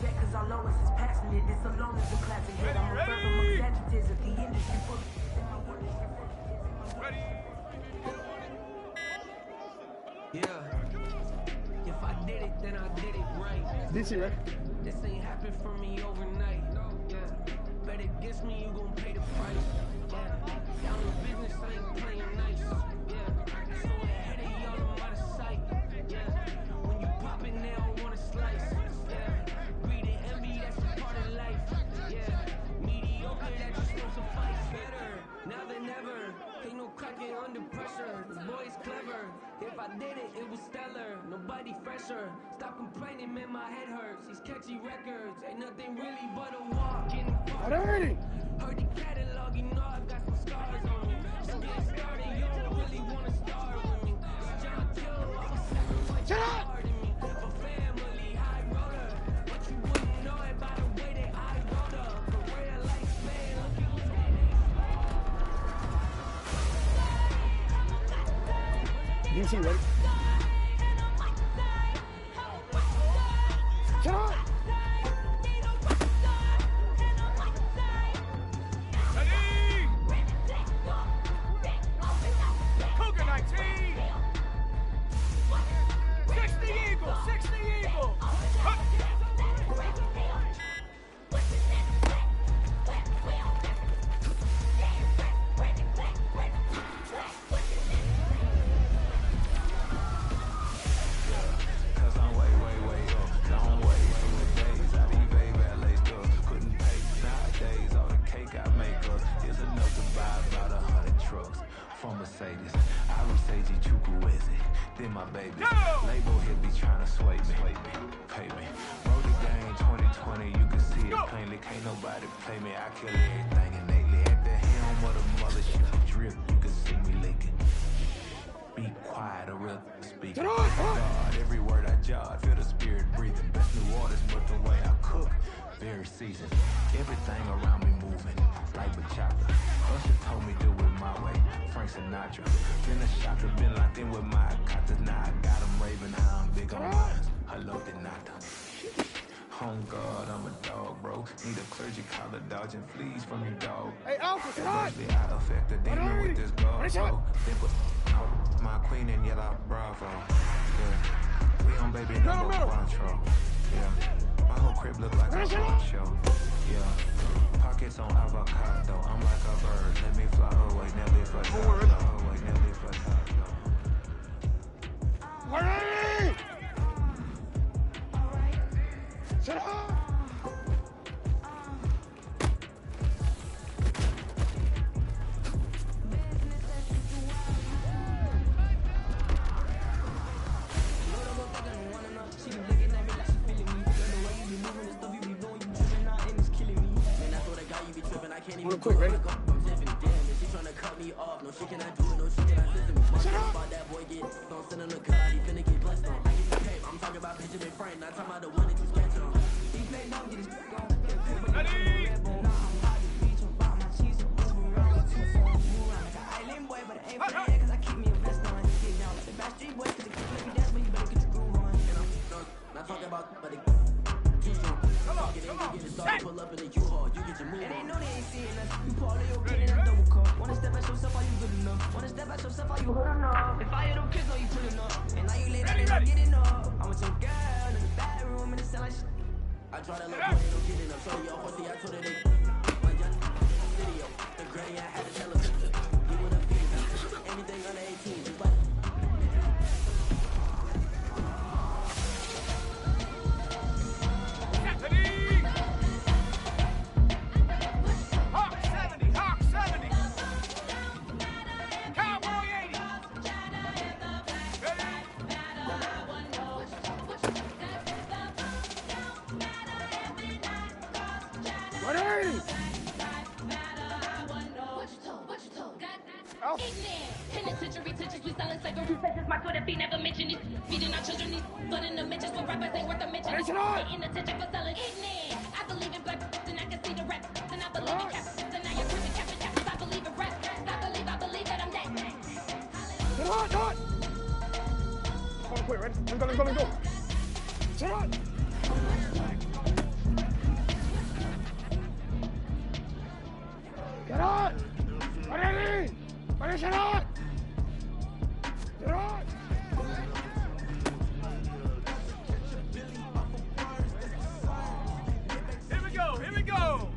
respect, cause our lowest is passionate. This alone is a classic hit. I'm a firm amongst adjectives at the industry full of ready. Yeah. If I did it, then I did it right. This right? This ain't happened for me overnight. Yeah. Bet against me, you gon' pay the price. Yeah. Down in business, I ain't playing nice. Yeah. So ahead of y'all, I'm out of sight. Yeah. When you pop it, they don't wanna slice. Yeah. Greed and envy, that's a part of life. Yeah. Mediocre, that just won't suffice. Better now than ever. Ain't no cracking under pressure. This boy's clever. If I did it, it was stellar. Nobody fresher. Stop complaining, man, my head hurts. These catchy records ain't nothing really but a walk in the park. Heard the catalog, you know I got some scars on me. Just getting started, you don't really wanna start with me. It's John Kill, I was sacrificing hard in me. For family, high roller. But you wouldn't know it by the way that I wrote up. For real life, man, look at DC ready? Shut up! Ready! Cougar 19! 60 Eagle! 60 Eagle! Then my baby, label here be trying to sway me, pay me. Roll the game 2020, you can see it plainly. Can't nobody play me, I kill everything innately. At the helm of the mothership drip, you can see me leaking. Be quiet, a real speaker. God, every word I jot, feel the spirit breathing. Best new orders, but the way I cook, very seasoned. Everything around me moving, like bachata. Usher told me do it my way, Frank Sinatra. Been a shocker, been locked in with my katas. Now I got them raving how I'm big on mine. Hello, Denata. Home God, I'm a dog, bro. Need a clergy collar, dodging fleas from you, dog. Hey, Alpha, sit on! I affect the demon with this God, so they put my queen in yellow bravo. Yeah, we on baby number control. Yeah, my whole crib look like a show. Yeah, pockets on avocado. I'm like a bird. Let me fly away, never for top. Away, never for top. Ready! Shut up! Real quick, ready? She tryna cut me off. No, she cannot do it. No, she cannot listen to me. That boy get don't send him the card. He finna get blessed on. I get the tape. I'm talking about Benjamin Frank. Not talking about the one that you sketch on. He play now, get his Ready! island boy, but it ain't for that, cause I keep me a vest on. Get down like the back street boy, cause it keep me dance, but you better get your groove on. And I'm not talking about, but it too strong. Talking ain't gonna get it started. Pull up in the U-Haul, you get your move on. And they know they ain't seeing us. You pull all your kid in a double cup. Wanna step at yourself, are you good enough? Wanna step at yourself, are you good enough? If I hear them kids, know you good enough. And now you lay down and not getting up. I'm with your girl in the bedroom and it sound like shit. I try to look good, ain't no getting up. So yo, horsey, I told her they my young video. The granny, I had to tell her. You would have been anything under 18, just like. Hawk 70, Hawk 70. Cowboy 80. Ready? Ready! Penitentiary teachers, we selling cigarettes. That's my Twitter feed, never mention it. Feeding our children these, but in the mentions with rappers ain't worth a mention. Getting attention for selling ignorant. I believe in black and I can see the rap. And I believe in cap. And now you're preaching cap and I believe in rap. I believe that I'm that. Get on, done! Come on, quick, ready? Let's go. Shut up! Get on! 180! Finish it on! Get on! Here we go, here we go.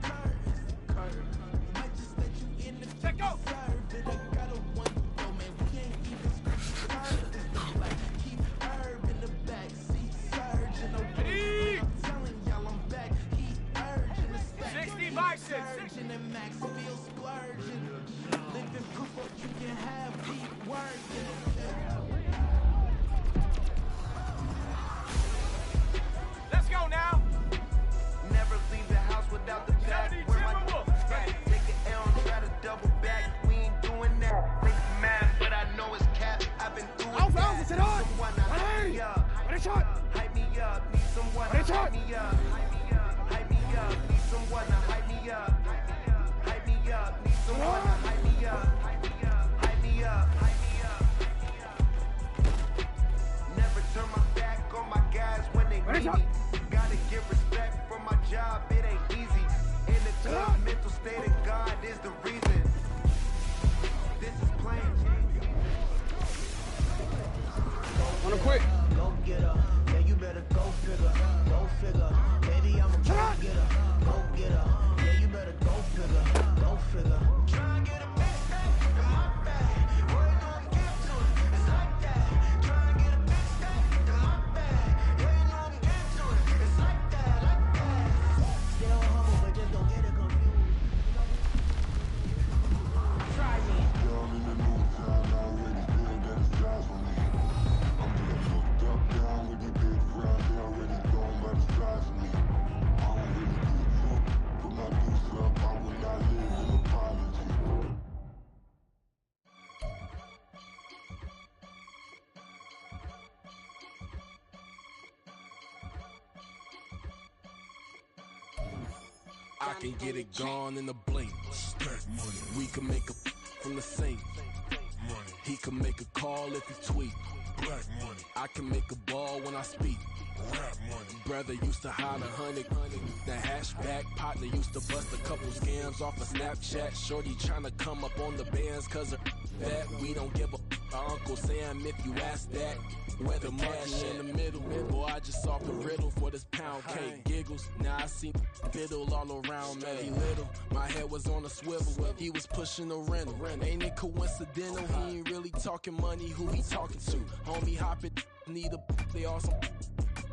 Check out. Ready? 60 by 6. Let's go now. Never leave the house without the bag. 72 Where my Wolf. right, take the L and try to double back. We ain't doing that. Think mad, but I know it's cap. I've been through Out, it. out, it's it on! Someone to hype me up. Finish shot! Hype me up. Need someone Finish to shot! hype me up. Hype me up. Need someone to hype me up. Hype me up. Need someone to hype me up. Hype me up. Hype me up. Hype me up. Never turn my back on my guys when they Finish need shot! me. Gotta give respect for my job. It ain't easy. In the good mental state of God is the reason. This is plain. Wanna quit? Go get her. Yeah, you better go figure. Go figure. Baby, I'm a go get her. Go get her. Yeah, you better go figure. Go figure. Try and get a big stack in my bag. Boy, you know I'm get to it. It's like that. Try and get a big stack in my bag. Yeah, you know I'm get to it. It's like that, like that. Still humble, but just don't get it confused. Try me. Down in the new town, I already feel that it's time for me. I'm getting hooked up down with the big crowd, they already gone by the size of me. I don't really give a fuck, put my deuce up, I will not live in apology. I can get it gone in a blink. Stack money. We can make a from the sink. Money. He can make a call if he tweet. Black money. I can make a ball when I speak. Rap money. Brother used to hide 100. The hashback partner used to bust a couple scams off of Snapchat. Shorty tryna come up on the bands cause of that. We don't give a Uncle Sam if you ask that. Where the money in the middle. Boy, I just solved the riddle for this pound cake. Giggles, now I see fiddle all around me. He little, my head was on a swivel. He was pushing a rental. Ain't it coincidental? He ain't really talking money. Who he talking to? Homie, hop it, need a they awesome.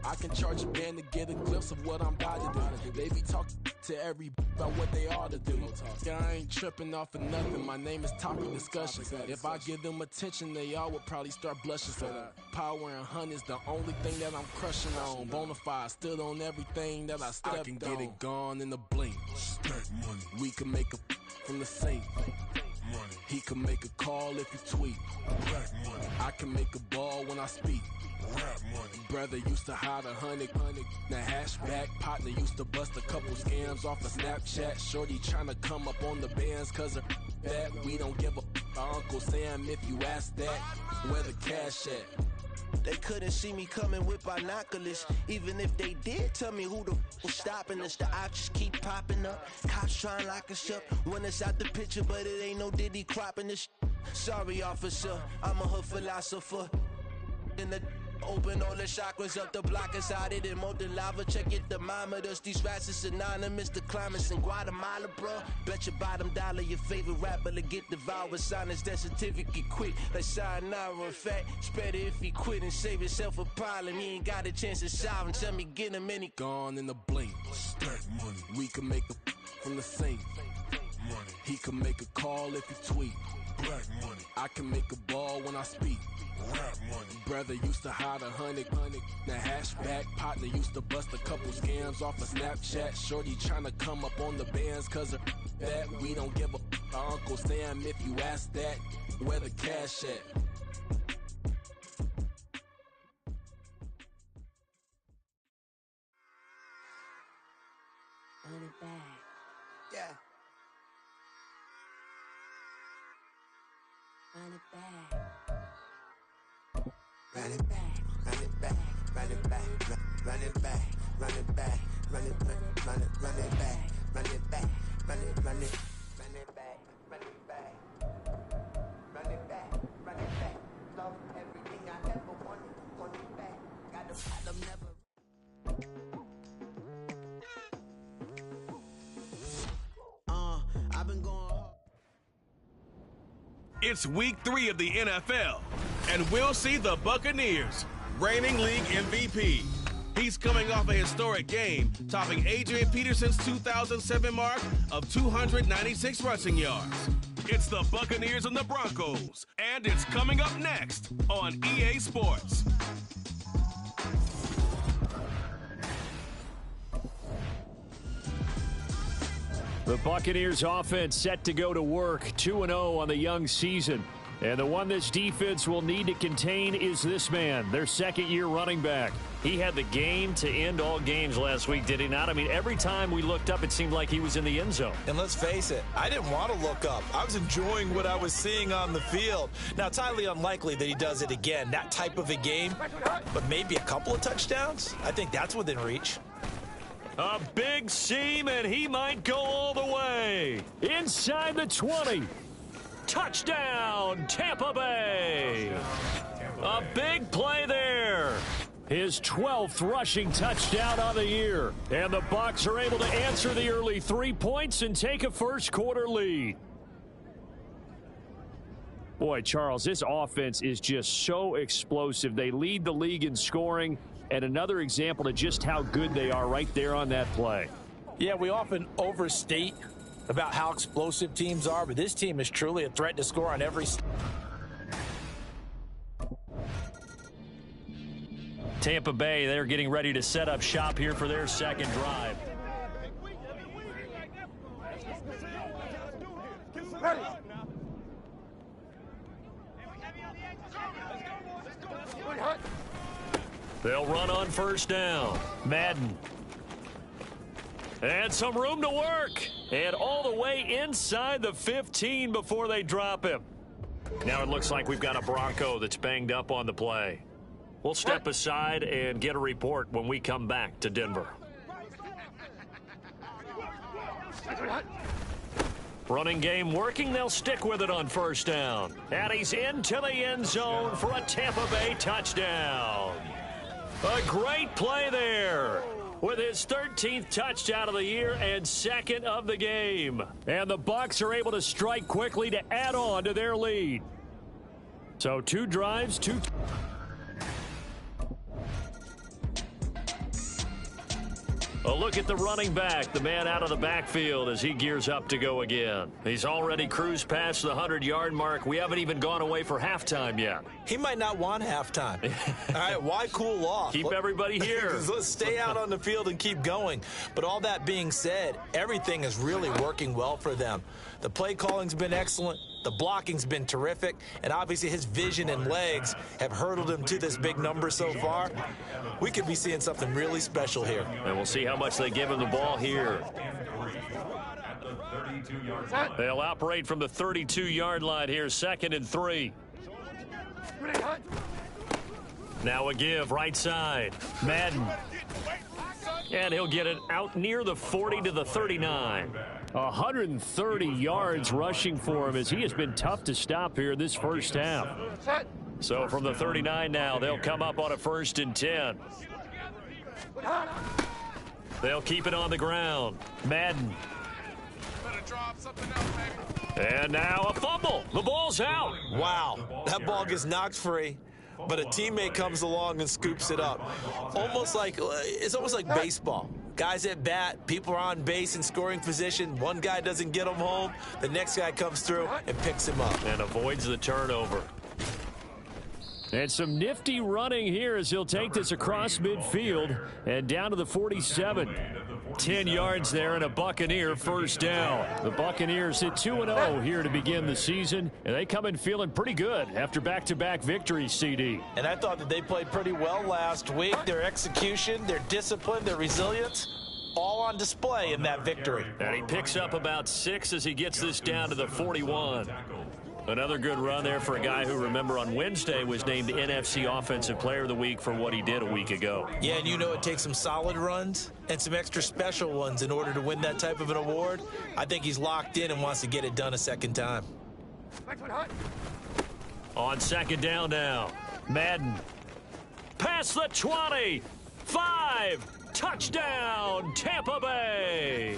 I can charge a band to get a glimpse of what I'm about to do. They be talking to every about what they ought to do. Yeah, I ain't tripping off of nothing. My name is topic discussion. If I give them attention, they all would probably start blushing. So power and hunt is the only thing that I'm crushing on. Bonafide stood on everything that I stepped on. I can get it gone in a blink. Stack money. We can make a from the sink. Money. He can make a call if he tweet. Black money. I can make a ball when I speak. Rap money. Brother used to hide 100. The hashback partner used to bust a couple scams off of Snapchat. Shorty tryna come up on the bands cause of that. We don't give a Uncle Sam if you ask that. Where the cash at? They couldn't see me coming with binoculars. Even if they did tell me who the was stopping us, the options keep popping up. Cops trying to lock us up when it's out the picture, but it ain't no Diddy cropping this. Sorry, officer, I'm a hood philosopher. In the open all the chakras up the block inside it and molten lava. Check your thermometers. These rats is synonymous to climates in Guatemala, bro. Bet your bottom dollar your favorite rapper to get devoured. Sign his death certificate quick. Like sayonara. In fact, it's better if he quit and save himself a problem. He ain't got a chance to solve and tell me get him any. Gone in a blink. Stack money. We can make a from the sink. Money. He can make a call if he tweet. Black money. I can make a ball when I speak. Rap money. Brother used to hide 100. The hashback partner used to bust a couple scams off of Snapchat. Shorty tryna come up on the bands cause of that. We don't give a Uncle Sam if you ask that. Where the cash at? Run it back. Yeah. Run it back. Run it back, run it back, run it back, run it back, run it back, run it back. It's week 3 of the NFL, and we'll see the Buccaneers, reigning league MVP. He's coming off a historic game, topping Adrian Peterson's 2007 mark of 296 rushing yards. It's the Buccaneers and the Broncos, and it's coming up next on EA Sports. The Buccaneers offense set to go to work, 2-0 on the young season. And the one this defense will need to contain is this man, their second-year running back. He had the game to end all games last week, did he not? I mean, every time we looked up, it seemed like he was in the end zone. And let's face it, I didn't want to look up. I was enjoying what I was seeing on the field. Now, it's highly unlikely that he does it again, that type of a game. But maybe a couple of touchdowns? I think that's within reach. A big seam, and he might go all the way. Inside the 20. Touchdown, Tampa Bay. A big play there. His 12th rushing touchdown on the year. And the Bucs are able to answer the early 3 points and take a first-quarter lead. Boy, Charles, this offense is just so explosive. They lead the league in scoring, and another example of just how good they are right there on that play. Yeah, we often overstate about how explosive teams are, but this team is truly a threat to score on every. Tampa Bay, they're getting ready to set up shop here for their second drive. Ready. They'll run on first down. Madden. And some room to work. And all the way inside the 15 before they drop him. Now it looks like we've got a Bronco that's banged up on the play. We'll step aside and get a report when we come back to Denver. Running game working. They'll stick with it on first down. And he's into the end zone for a Tampa Bay touchdown. A great play there with his 13th touchdown of the year and second of the game. And the Bucs are able to strike quickly to add on to their lead. So 2 drives, 2... A look at the running back, the man out of the backfield as he gears up to go again. He's already cruised past the 100-yard mark. We haven't even gone away for halftime yet. He might not want halftime. All right, why cool off? Keep everybody here. Let's stay out on the field and keep going. But all that being said, everything is really working well for them. The play calling's been excellent. The blocking's been terrific. And obviously his vision and legs have hurdled him to this big number so far. We could be seeing something really special here. And we'll see how much they give him the ball here. They'll operate from the 32-yard line here, 2nd and 3. Now a give, right side. Madden. And he'll get it out near the 40 to the 39. 130 yards rushing for him as he has been tough to stop here this first half. So from the 39 now, they'll come up on a 1st and 10. They'll keep it on the ground. Madden. And now a fumble. The ball's out. Wow, that ball gets knocked free, but a teammate comes along and scoops it up. It's almost like baseball. Guys at bat, people are on base in scoring position. One guy doesn't get him home. The next guy comes through and picks him up. And avoids the turnover. And some nifty running here as he'll take this across midfield and down to the 47. 10 yards there and a Buccaneer first down. The Buccaneers hit 2-0 here to begin the season, and they come in feeling pretty good after back-to-back victories, CD. And I thought that they played pretty well last week. Their execution, their discipline, their resilience, all on display in that victory. And he picks up about 6 as he gets this down to the 41. Another good run there for a guy who, remember, on Wednesday was named NFC Offensive Player of the Week for what he did a week ago. Yeah, and you know it takes some solid runs and some extra special ones in order to win that type of an award. I think he's locked in and wants to get it done a second time. On 2nd down now, Madden. Past the 20. 5. Touchdown, Tampa Bay.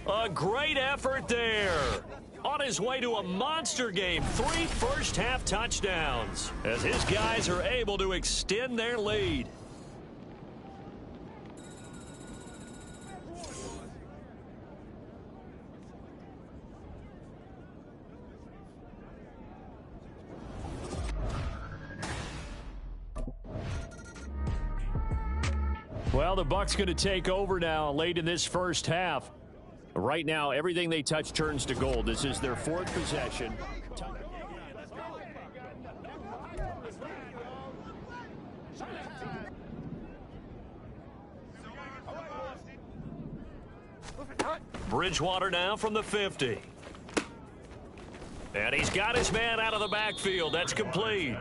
A great effort there. on his way to a monster game. 3 first-half touchdowns as his guys are able to extend their lead. Well, the Bucs going to take over now late in this first half. Right now, everything they touch turns to gold. This is their 4th possession. Bridgewater now from the 50. And he's got his man out of the backfield. That's complete.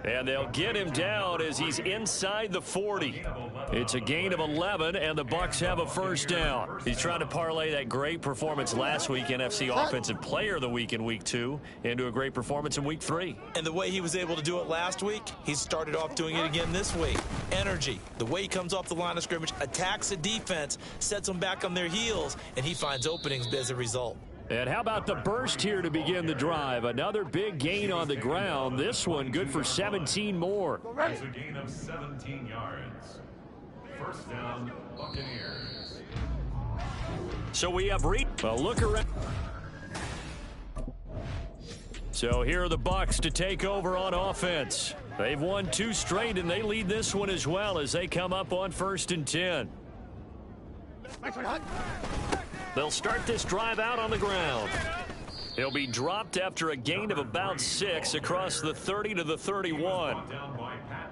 And they'll get him down as he's inside the 40. It's a gain of 11, and the Bucs have a first down. He's trying to parlay that great performance last week, NFC Offensive Player of the Week in Week 2, into a great performance in Week 3. And the way he was able to do it last week, he started off doing it again this week. Energy, the way he comes off the line of scrimmage, attacks the defense, sets them back on their heels, and he finds openings as a result. And how about the burst here to begin the drive? Another big gain on the ground. This one good for 17 more. It's a gain of 17 yards. First down, Buccaneers. So we have a look around. So here are the Bucs to take over on offense. They've won 2 straight, and they lead this one as well as they come up on 1st and 10. They'll start this drive out on the ground. He'll be dropped after a gain of about 6 across the 30 to the 31.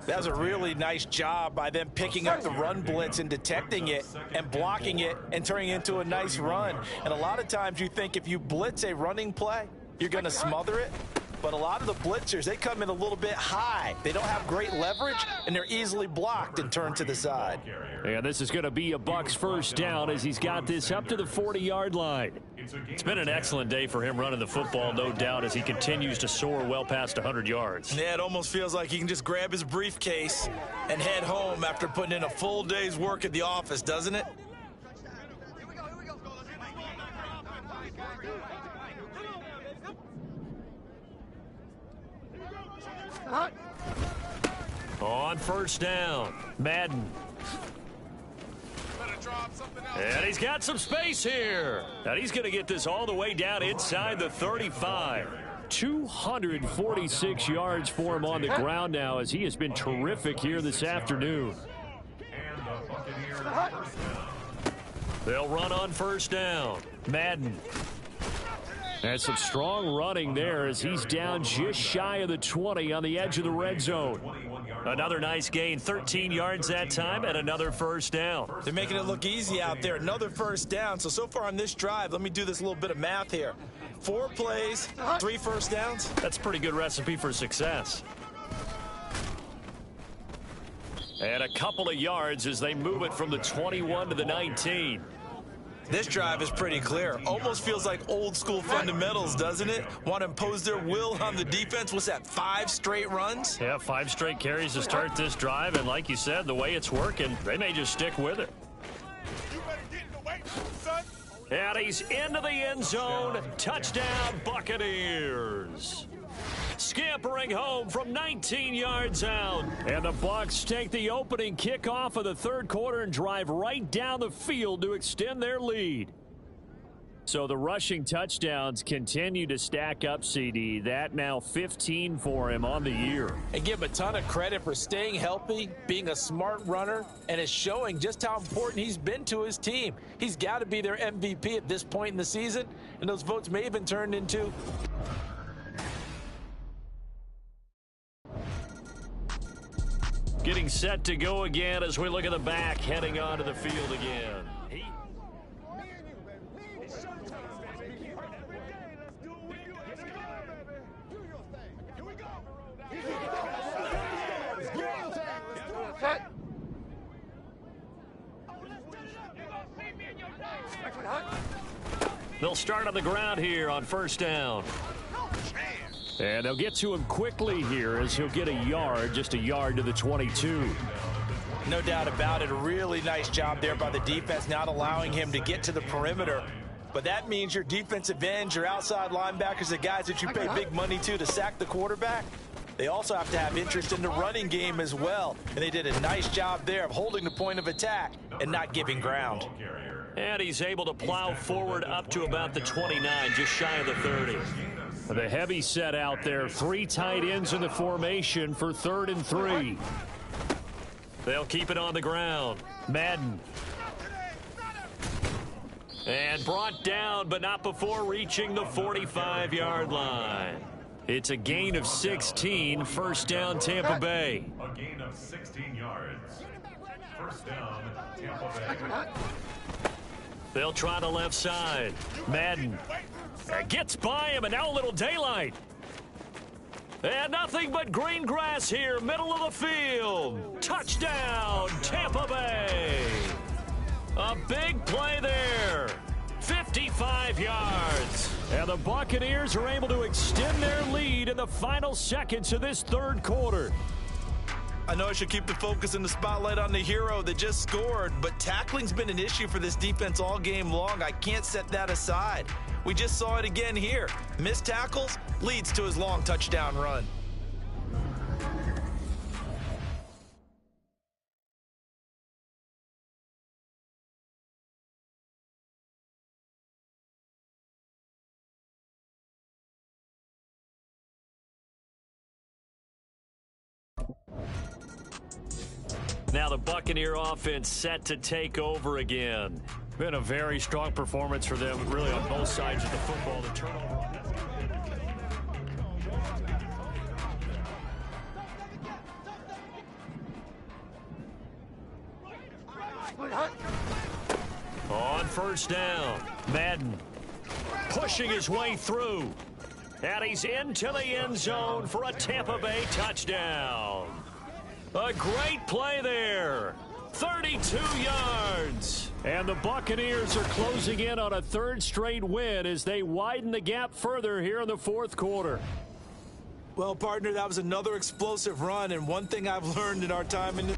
That was a really nice job by them picking up the run blitz and detecting it and blocking it and turning it into a nice run. And a lot of times you think if you blitz a running play, you're going to smother it. But a lot of the blitzers, they come in a little bit high. They don't have great leverage, and they're easily blocked and turned to the side. And this is going to be a Bucs first down as he's got this up to the 40-yard line. It's been an excellent day for him running the football, no doubt, as he continues to soar well past 100 yards. Yeah, it almost feels like he can just grab his briefcase and head home after putting in a full day's work at the office, doesn't it? On first down, Madden. And he's got some space here. And he's going to get this all the way down inside the 35. 246 yards for him on the ground now as he has been terrific here this afternoon. They'll run on first down. Madden. And some strong running there as he's down just shy of the 20 on the edge of the red zone. Another nice gain, 13 yards that time, and another first down. They're making it look easy out there. Another first down. So far on this drive, let me do this little bit of math here. 4 plays, 3 first downs. That's a pretty good recipe for success. And a couple of yards as they move it from the 21 to the 19. This drive is pretty clear. Almost feels like old school fundamentals, doesn't it? Want to impose their will on the defense. What's that, 5 straight runs? Yeah, 5 straight carries to start this drive. And like you said, the way it's working, they may just stick with it. And he's into the end zone. Touchdown, Buccaneers. Scampering home from 19 yards out. And the Bucs take the opening kickoff of the third quarter and drive right down the field to extend their lead. So the rushing touchdowns continue to stack up, CD. That now 15 for him on the year. And give him a ton of credit for staying healthy, being a smart runner, and is showing just how important he's been to his team. He's got to be their MVP at this point in the season, and those votes may have been turned into... Getting set to go again as we look at the back, heading onto the field again. They'll start on the ground here on first down. And they'll get to him quickly here as he'll get a yard, just a yard to the 22. No doubt about it. A really nice job there by the defense, not allowing him to get to the perimeter. but that means your defensive ends, your outside linebackers, the guys that you pay big money to sack the quarterback, they also have to have interest in the running game as well. And they did a nice job there of holding the point of attack and not giving ground. And he's able to plow forward up to about the 29, just shy of the 30. The heavy set out there. 3 tight ends in the formation for 3rd and 3. They'll keep it on the ground. Madden. And brought down, but not before reaching the 45-yard line. It's a gain of 16, first down Tampa Bay. A gain of 16 yards. First down, Tampa Bay. They'll try the left side. Madden gets by him, and now a little daylight. And nothing but green grass here, middle of the field. Touchdown, Tampa Bay. A big play there. 55 yards. And the Buccaneers are able to extend their lead in the final seconds of this 3rd quarter. I know I should keep the focus and the spotlight on the hero that just scored, but tackling's been an issue for this defense all game long. I can't set that aside. We just saw it again here. Missed tackles leads to his long touchdown run. Now the Buccaneer offense set to take over again. Been a very strong performance for them, really on both sides of the football. The turnover. On first down, Madden pushing his way through. And he's into the end zone for a Tampa Bay touchdown. A great play there. 32 yards. And the Buccaneers are closing in on a 3rd straight win as they widen the gap further here in the 4th quarter. Well, partner, that was another explosive run, and one thing I've learned in our time in the...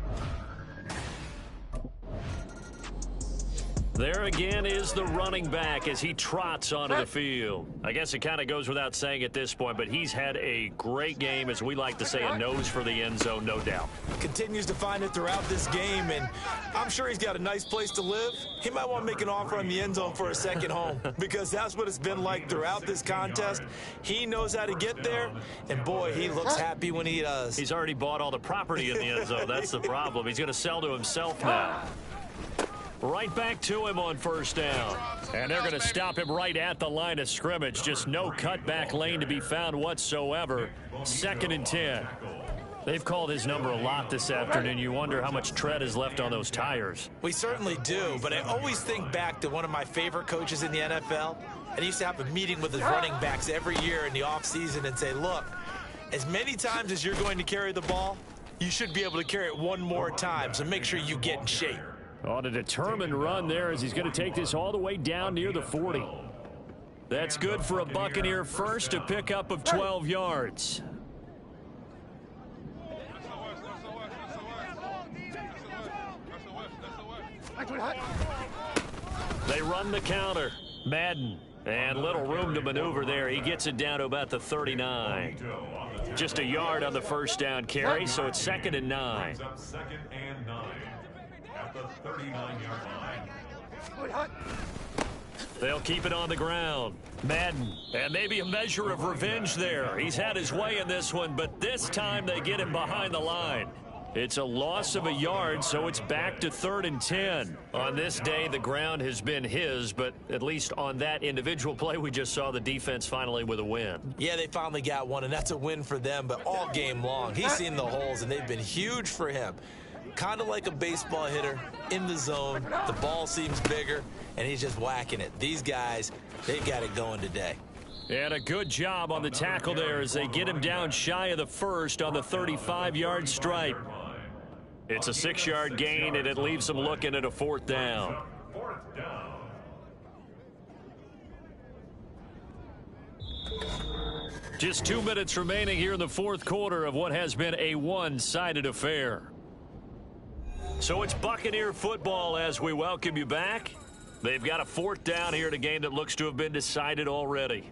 There again is the running back as he trots onto the field. I guess it kind of goes without saying at this point, but he's had a great game, as we like to say, a nose for the end zone, no doubt. Continues to find it throughout this game, and I'm sure he's got a nice place to live. He might want to make an offer on the end zone for a second home, because that's what it's been like throughout this contest. He knows how to get there, and boy, he looks happy when he does. He's already bought all the property in the end zone. That's the problem. He's going to sell to himself now. Right back to him on first down. And they're going to stop him right at the line of scrimmage. Just no cutback lane to be found whatsoever. 2nd and 10. They've called his number a lot this afternoon. You wonder how much tread is left on those tires. We certainly do, but I always think back to one of my favorite coaches in the NFL. And he used to have a meeting with his running backs every year in the offseason and say, look, as many times as you're going to carry the ball, you should be able to carry it one more time, so make sure you get in shape. On a determined run there as he's going to take this all the way down near the 40. That's good for a Buccaneer first, a pickup of 12 yards. They run the counter. Madden. And little room to maneuver there. He gets it down to about the 39. Just a yard on the first down carry, so it's 2nd and 9. 2nd and 9. At the 39-yard line. They'll keep it on the ground. Madden. And maybe a measure of revenge there. He's had his way in this one, but this time they get him behind the line. It's a loss of a yard, so it's back to 3rd and 10. On this day, the ground has been his, but at least on that individual play, we just saw the defense finally with a win. Yeah, they finally got one, and that's a win for them, but all game long, he's seen the holes, and they've been huge for him. Kind of like a baseball hitter in the zone. The ball seems bigger, and he's just whacking it. These guys, they've got it going today. And a good job on the tackle there as they get him down shy of the first on the 35-yard stripe. It's a 6-yard gain, and it leaves them looking at a 4th down. 4th down. Just 2 minutes remaining here in the 4th quarter of what has been a one-sided affair. So it's Buccaneer football as we welcome you back. They've got a 4th down here in a game that looks to have been decided already.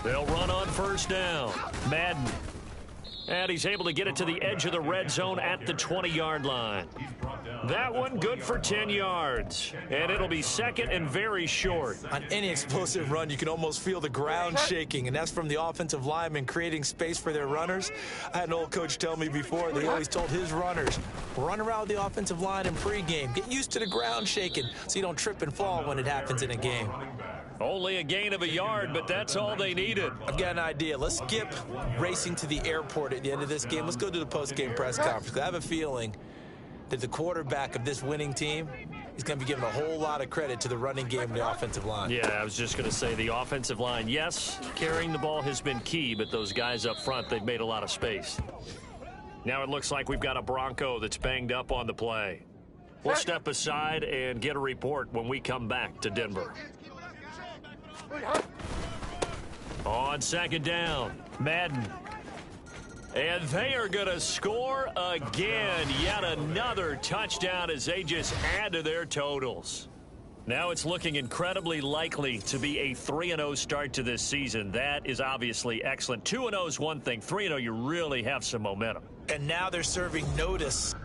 They'll run on 1st down. Madden. And he's able to get it to the edge of the red zone at the 20-yard line. That one good for 10 yards. And it'll be 2nd and very short. On any explosive run, you can almost feel the ground shaking, and that's from the offensive linemen creating space for their runners. I had an old coach tell me before, they always told his runners, run around the offensive line in pregame. Get used to the ground shaking so you don't trip and fall when it happens in a game. Only a gain of a yard, but that's all they needed. I've got an idea. Let's skip racing to the airport at the end of this game. Let's go to the post-game press conference. I have a feeling that the quarterback of this winning team is going to be giving a whole lot of credit to the running game and the offensive line. Yeah, I was just going to say the offensive line, yes, carrying the ball has been key, but those guys up front, they've made a lot of space. Now it looks like we've got a Bronco that's banged up on the play. We'll step aside and get a report when we come back to Denver. On 2nd down, Madden. And they are going to score again. Yet another touchdown as they just add to their totals. Now it's looking incredibly likely to be a 3-0 start to this season. That is obviously excellent. 2-0 is one thing. 3-0, you really have some momentum. And now they're serving notice.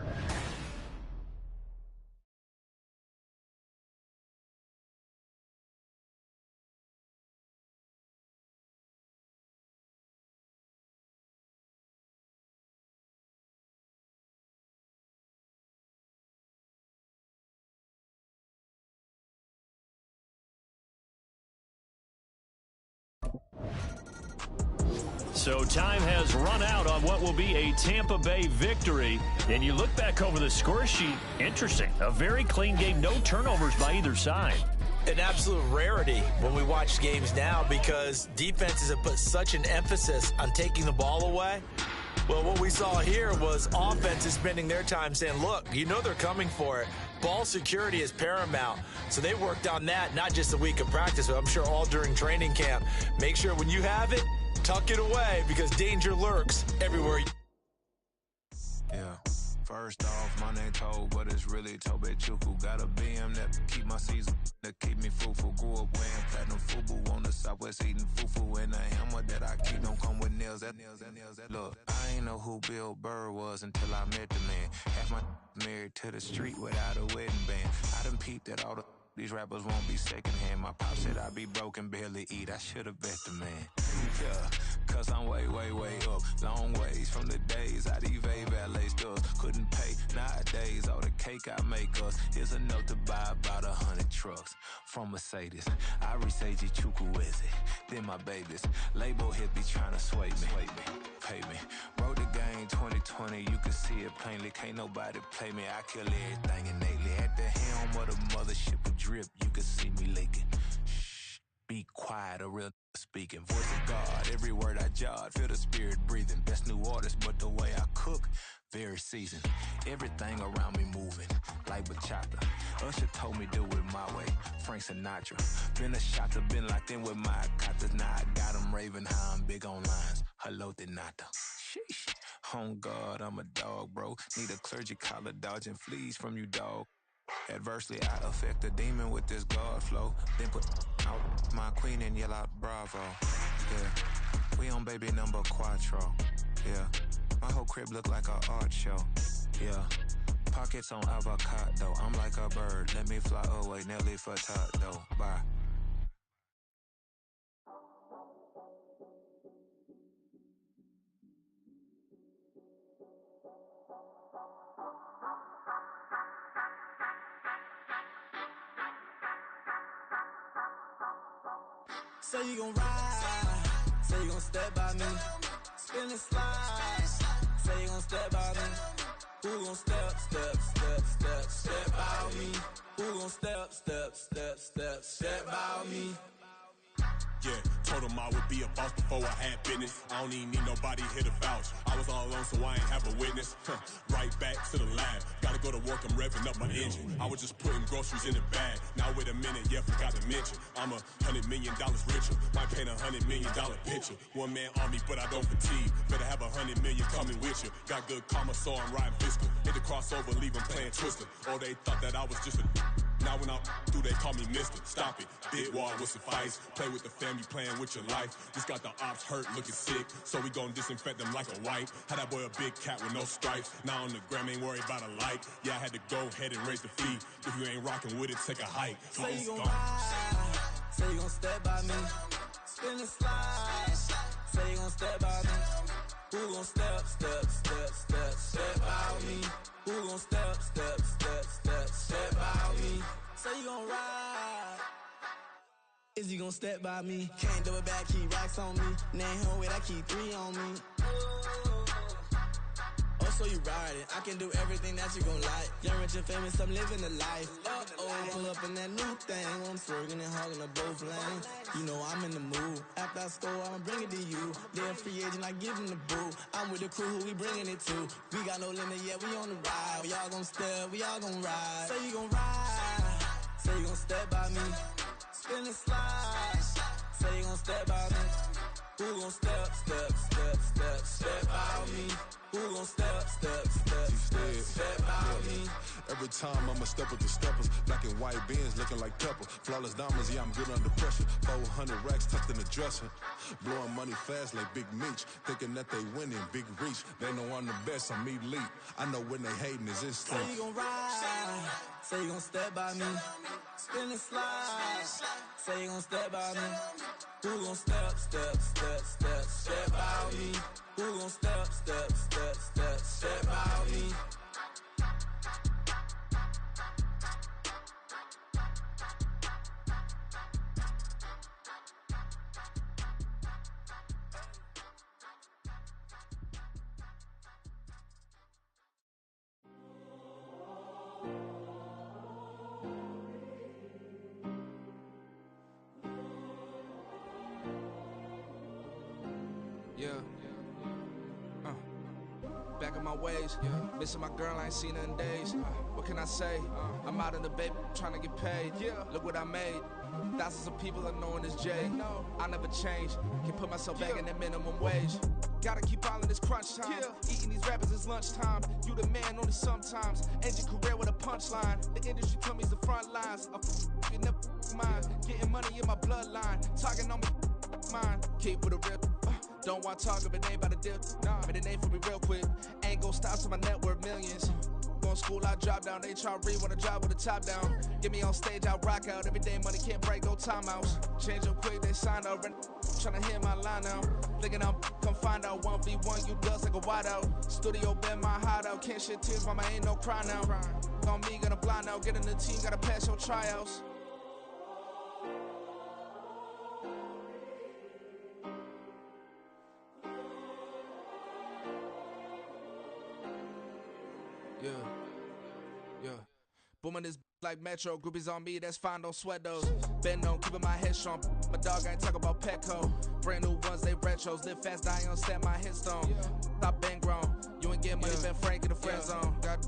So time has run out on what will be a Tampa Bay victory. And you look back over the score sheet, interesting. A very clean game, no turnovers by either side. An absolute rarity when we watch games now because defenses have put such an emphasis on taking the ball away. Well, what we saw here was offenses spending their time saying, look, you know they're coming for it. Ball security is paramount. So they worked on that, not just a week of practice, but I'm sure all during training camp. Make sure when you have it, tuck it away because danger lurks everywhere. Yeah. First off, my name Toad, but it's really Tobe Chuku. Got a BM that keep my season, that keep me fruitful. Grew up wearing platinum FUBU on the Southwest eating fufu. And a hammer that I keep don't come with nails. Look, I ain't know who Bill Burr was until I met the man. Half my married to the street without a wedding band. I done peeped that all these rappers won't be secondhand. My pop said I be broken, barely eat. I should've bet the man. Yeah, cause I'm way up. Long ways from the days I evade valet stores. Couldn't pay nowadays. All the cake I make us is enough to buy about 100 trucks from Mercedes. I resage Chukwueze, then my babies. Label hit be trying to sway me. Pay me. Wrote the game 2020, you can see it plainly. Can't nobody play me. I kill everything innately. At the helm of the mothership of drip, you can see me leaking. Shh, be quiet, a real speaking. Voice of God, every word I jot. Feel the spirit breathing. Best new artist, but the way I cook, very seasoned. Everything around me moving, like bachata. Usher told me do it my way. Frank Sinatra. Been a shotter, been locked in with my cotters. Now I got them raving how I'm big on lines. Hello, de nata. Sheesh. On God, I'm a dog, bro. Need a clergy collar, dodging fleas from you, dog. Adversely, I affect the demon with this God flow. Then put out my queen and yell out bravo. Yeah, we on baby number quattro. Yeah, my whole crib look like a art show. Yeah, pockets on avocado. I'm like a bird. Let me fly away, Nelly Furtado. Bye. Say you gon' ride, say you gon' step by me, spin and slide, say you gon' step by me, who gon' step by me, who gon' step by me. Yeah, Told him I would be a boss before I had business. I don't even need nobody here to vouch. I was all alone, so I ain't have a witness. Right back to the lab. Gotta go to work, I'm revving up my engine. I was just putting groceries in the bag. Now wait a minute, yeah, forgot to mention. I'm $100 million richer. Might paint $100 million picture. One man army, but I don't fatigue. Better have 100 million coming with you. Got good karma, so I'm riding fiscal. Hit the crossover, leave them playing Twister. Oh, they thought that I was just a... Now when I'm through, they call me Mister. Stop it. Big wall with suffice. Play with the family, playing with your life. Just got the ops hurt, looking sick. So we gon' disinfect them like a wipe. Had that boy a big cat with no stripes. Now on the gram, ain't worried about a light. Yeah, I had to go ahead and raise the fee. If you ain't rocking with it, take a hike. Say you gon' ride. Say you gon' step by me. Spin and slide. Say you gon' step by me. Who gon' step by me? Who gon' step by me? Say you gon' ride. Is you gon' step by me? Can't do it back, keep racks on me. Name home with I keep 3 on me. Oh, so you riding. I can do everything that you gon' like. Young, rich, and famous, I'm living the life. Pull up in that new thing. When I'm swerving and hogging the both lanes. You know I'm in the mood. After I score, I'ma bring it to you. They're a free agent, I give them the boo. I'm with the crew, who we bringing it to. We got no limit, yeah, we on the ride. We all gon' step, we all gon' ride. Say you gon' ride. Say you gon' step by me. Spin and slide. Say you gon' step by me. Who gon' step by me? Who gon' step by me? Every time I'ma step with the steppers. Black and white beans looking like pepper. Flawless diamonds, yeah, I'm good under pressure. 400 racks tucked in the dresser. Blowing money fast like Big Meech. Thinking that they winning, big reach. They know I'm the best, I'm elite. I know when they hating is instinct. Say you gon' ride. Say you gon' step by me. Spin and slide. Say you gon' step by me. Who gon' step by me? Who gon' step by me? Yeah. Back in my ways. Missing my girl, I ain't seen her in days. What can I say? I'm out in the baby, trying to get paid. Look what I made. Thousands of people are knowing this Jay. I never change. Can put myself back in that minimum wage. Gotta keep all in this crunch time. Eating these rappers is lunchtime. You the man only sometimes. End your career with a punchline. The industry told me it's the front lines. You never mine. Getting money in my bloodline. Talking on me, mine. Keep with a rip. Don't want to talk if it ain't about a dip. But it ain't for me real quick. Ain't gon' stop till my net worth millions. Going to school, I drop down. They try to read when I drop with the top down. Get me on stage, I rock out. Every day money can't break, no timeouts. Change up quick, they sign up. Tryna hit my line now. Thinking I'm come find out 1v1, you dust like a wideout. Studio been my hideout. Can't shed tears, mama, ain't no cry now. On me, gonna blind out. Get in the team, gotta pass your tryouts. Yeah. Booming this like Metro. Groupies on me, that's fine, don't sweat those. Been on, keeping my head strong. My dog ain't talk about Petco. Brand new ones, they retros. Live fast, die on set, my headstone. Stop been grown. You ain't getting money, been Frank in the friend zone. Got.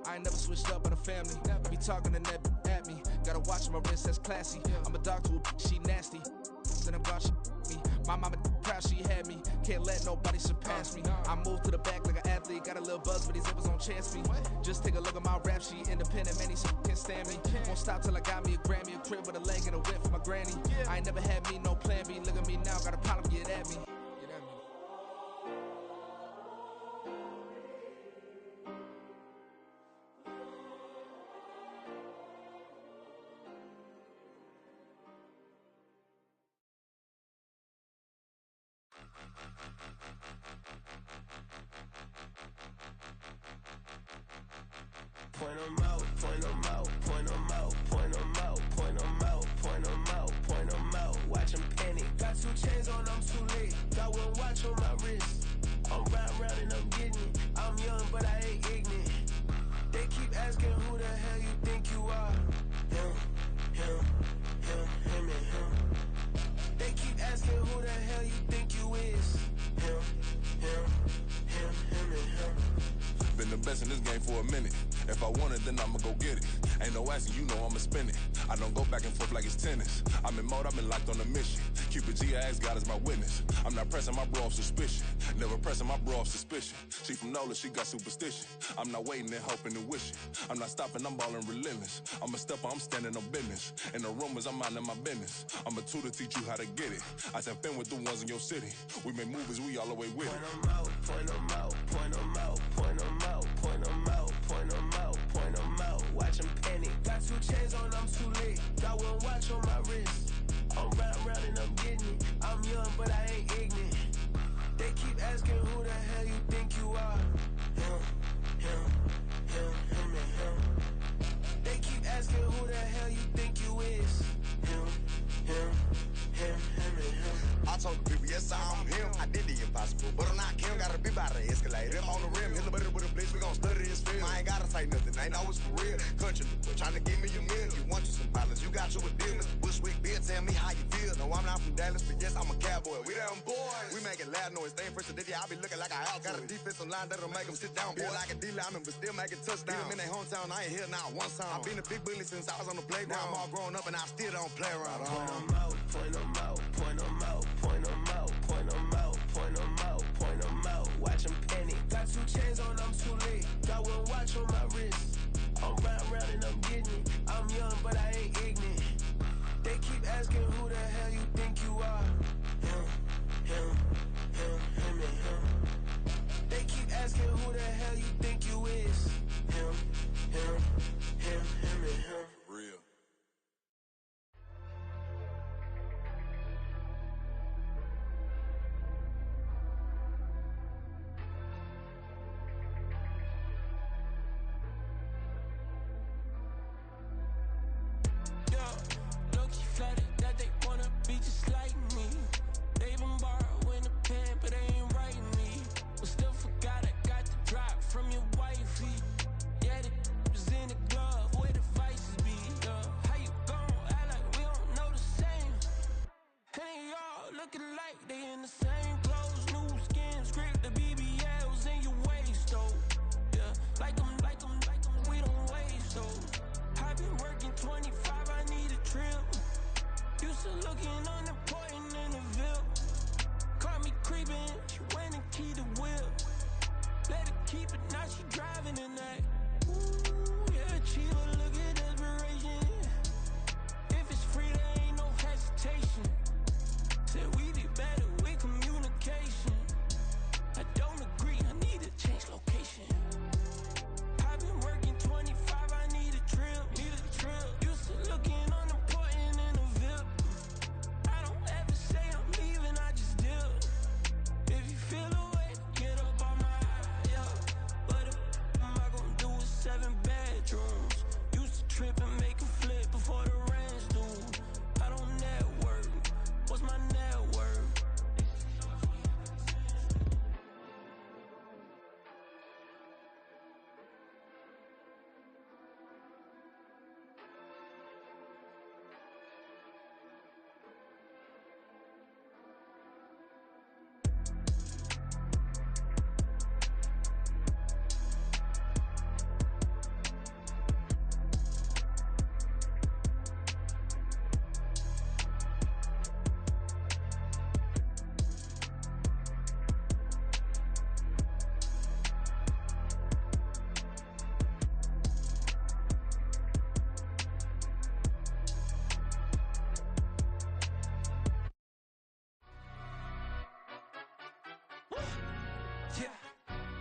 I ain't never switched up on the family. Be talking to that at me. Gotta watch my wrist, that's classy. I'm a dog to a she nasty. Then I'm gone, she me. My mama proud she had me. Can't let nobody surpass me. I moved to the back like an athlete. Got a little buzz, but these zippers don't chance me. Just take a look at my rap sheet. Independent, man, these can't stand me. Won't stop till I got me a Grammy, a crib with a leg and a whip for my granny. I ain't never had me no plan B. Look at me now, got a problem, get at me. Point 'em out, point 'em out, point 'em out, point 'em out, point 'em out, point 'em out, point 'em out. Watch 'em panic. Got 2 chains on, I'm too late. Got 1 watch on my wrist. I'm riding round and I'm getting it. I'm young, but I ain't ignorant. They keep asking who the hell you think you are. Him, and him. They best in this game for a minute. If I want it, then I'ma go get it. Ain't no asking, you know I'ma spend it. I don't go back and forth like it's tennis. I'm in mode, I've been locked on a mission. Cupid G, I ask God as my witness. I'm not pressing my bro off suspicion. Never pressing my bro off suspicion. She from NOLA, she got superstition. I'm not waiting and hoping and wishing. I'm not stopping, I'm balling relentless. I'm a stepper, I'm standing on business. In the rumors, I'm minding my business. I'm a tutor, teach you how to get it. I said, fin with the ones in your city. We make movies, we all the way with it. Point them out, point them out, point them out, point them out, point them out, point them out, point them out. Watch them panic. Got 2 chains on, I'm too late. Got 1 watch on my wrist. I'm round and I'm getting it. I'm young, but I ain't ignorant. They keep asking who the hell you think you are. Him, and him. They keep asking who the hell you think you is. Him, and him. I told the people, yes, I'm him. I did the impossible, but I'm not Kim. Gotta be by the escalator. I'm on the rim, hit a better with a blitz. We gon' study this film. I ain't gotta say nothing, ain't know it's for real. Country people trying to give me a meal. You want you some violence, you got you a deal. Mr. Bushwick, Bill, tell me how you feel. No, I'm not from Dallas, but yes, I'm a cowboy. We them boys. We making loud noise, staying fresh to this. I be looking like a house. Got a defensive line that'll make them sit down. Feel like a D-lineman, but still making touchdowns. Beat them in their hometown, I ain't here now one time. I've been a big bully since I was on the playground. Now I'm all grown up and I still don't play around. Point them out, point them out, point them out, point them out, point them out, point them out, point them out. Watch them panic. Got 2 chains on, I'm too late. Got 1 watch on my wrist. I'm round and I'm getting it. I'm young, but I ain't ignorant. They keep asking who the hell you think you are. Him, and him. They keep asking who the hell you think you is. Him, and him. Real. Low-key flattered that they wanna be just like me. They been borrowing a pen, but they ain't writing me. But still forgot I got the drop from your wifey. Yeah, the was in the glove, where the vices be. How you gon' act like we don't know the same? Hey, y'all looking like they in the same clothes, new skin, script, the BBLs in your waist, though. Yeah, like them, we don't waste, though. I've been working 25, I need a trip. Used to looking unimportant in the Ville. Caught me creeping, she went and keyed the wheel. Let her keep it, now she driving in that. Ooh, yeah, Chiva, look at desperation. If it's free, there ain't no hesitation. Said we be better with communication. I don't agree, I need to change location. I've been working 25, I need a trip. Used to looking unimportant in the Ville. I don't ever say I'm leaving, I just deal. If you feel the way, get up on my yeah. What am I gonna do with 7 bedrooms? Used to trip and make a flip before the rent's due. I don't network. What's my net worth?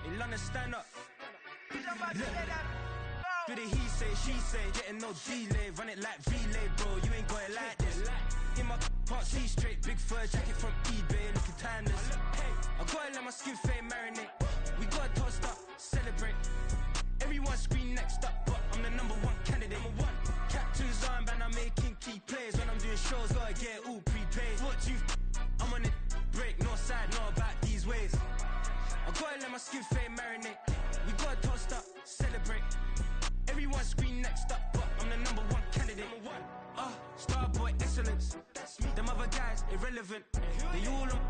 In London, stand up. Do the he say, she say, getting no delay. Run it like relay, bro, you ain't got it like this. In my can't see straight, big fur jacket from eBay, looking timeless. I gotta let my skin fade marinate. We gotta toast up, celebrate. Everyone scream next up, but I'm the #1 candidate. Captain's armband, I'm making key plays. When I'm doing shows, gotta get it all prepaid. What you I'm on it, break, no side, no about these ways. I gotta let my skin fade marinate. We gotta toast up, celebrate. Everyone scream next up, but I'm the #1 candidate. Starboy excellence. Them other guys irrelevant. They all on.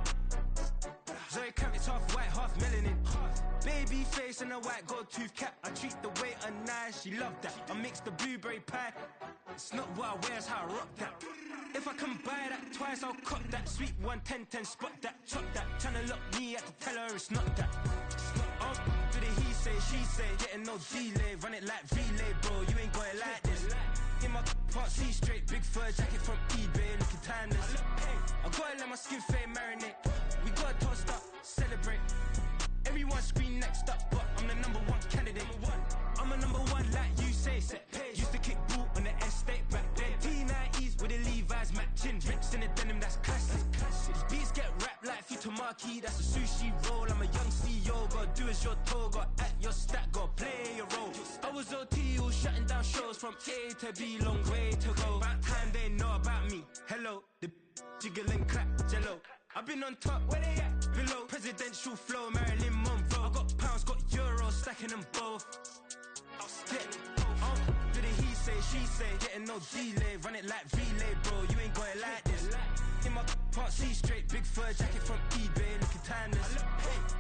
Zoe Kravitz half white, half melanin. Baby baby face and a white gold tooth cap. I treat the waiter nice, she loved that. I mix the blueberry pie. It's not what I wear, it's how I rock that. If I can buy that twice, I'll cop that. Sweet 110, spot that, chop that. Tryna lock me, I have to tell her it's not that. Oh, do the he say, she say, getting no delay. Run it like relay, bro, you ain't got it like this. In my part, see straight, big fur jacket from eBay, looking timeless. I gotta let my skin fade marinate. We gotta toast up, celebrate. Everyone scream next up, but I'm the #1 candidate. I'm a #1 like you say, set page. Used to kick boot on the estate back then. T90s with the Levi's matching. Rips in the denim, that's classic. These beats get wrapped like Futamaki, that's a sushi roll. I'm a young CEO, gotta do as you're told. Gotta act your stat, gotta play your role. I was OT, all shutting down shows from A to B, long way to go. About time they know about me. Hello, the jiggle and clap, jello. I've been on top, where they at? Below, presidential flow, Marilyn Monroe. I got pounds, got euros, stacking them both. Do the he say, she say, getting no delay. Run it like relay, bro, you ain't got it like this. In my part, see straight, big fur jacket from eBay, looking timeless.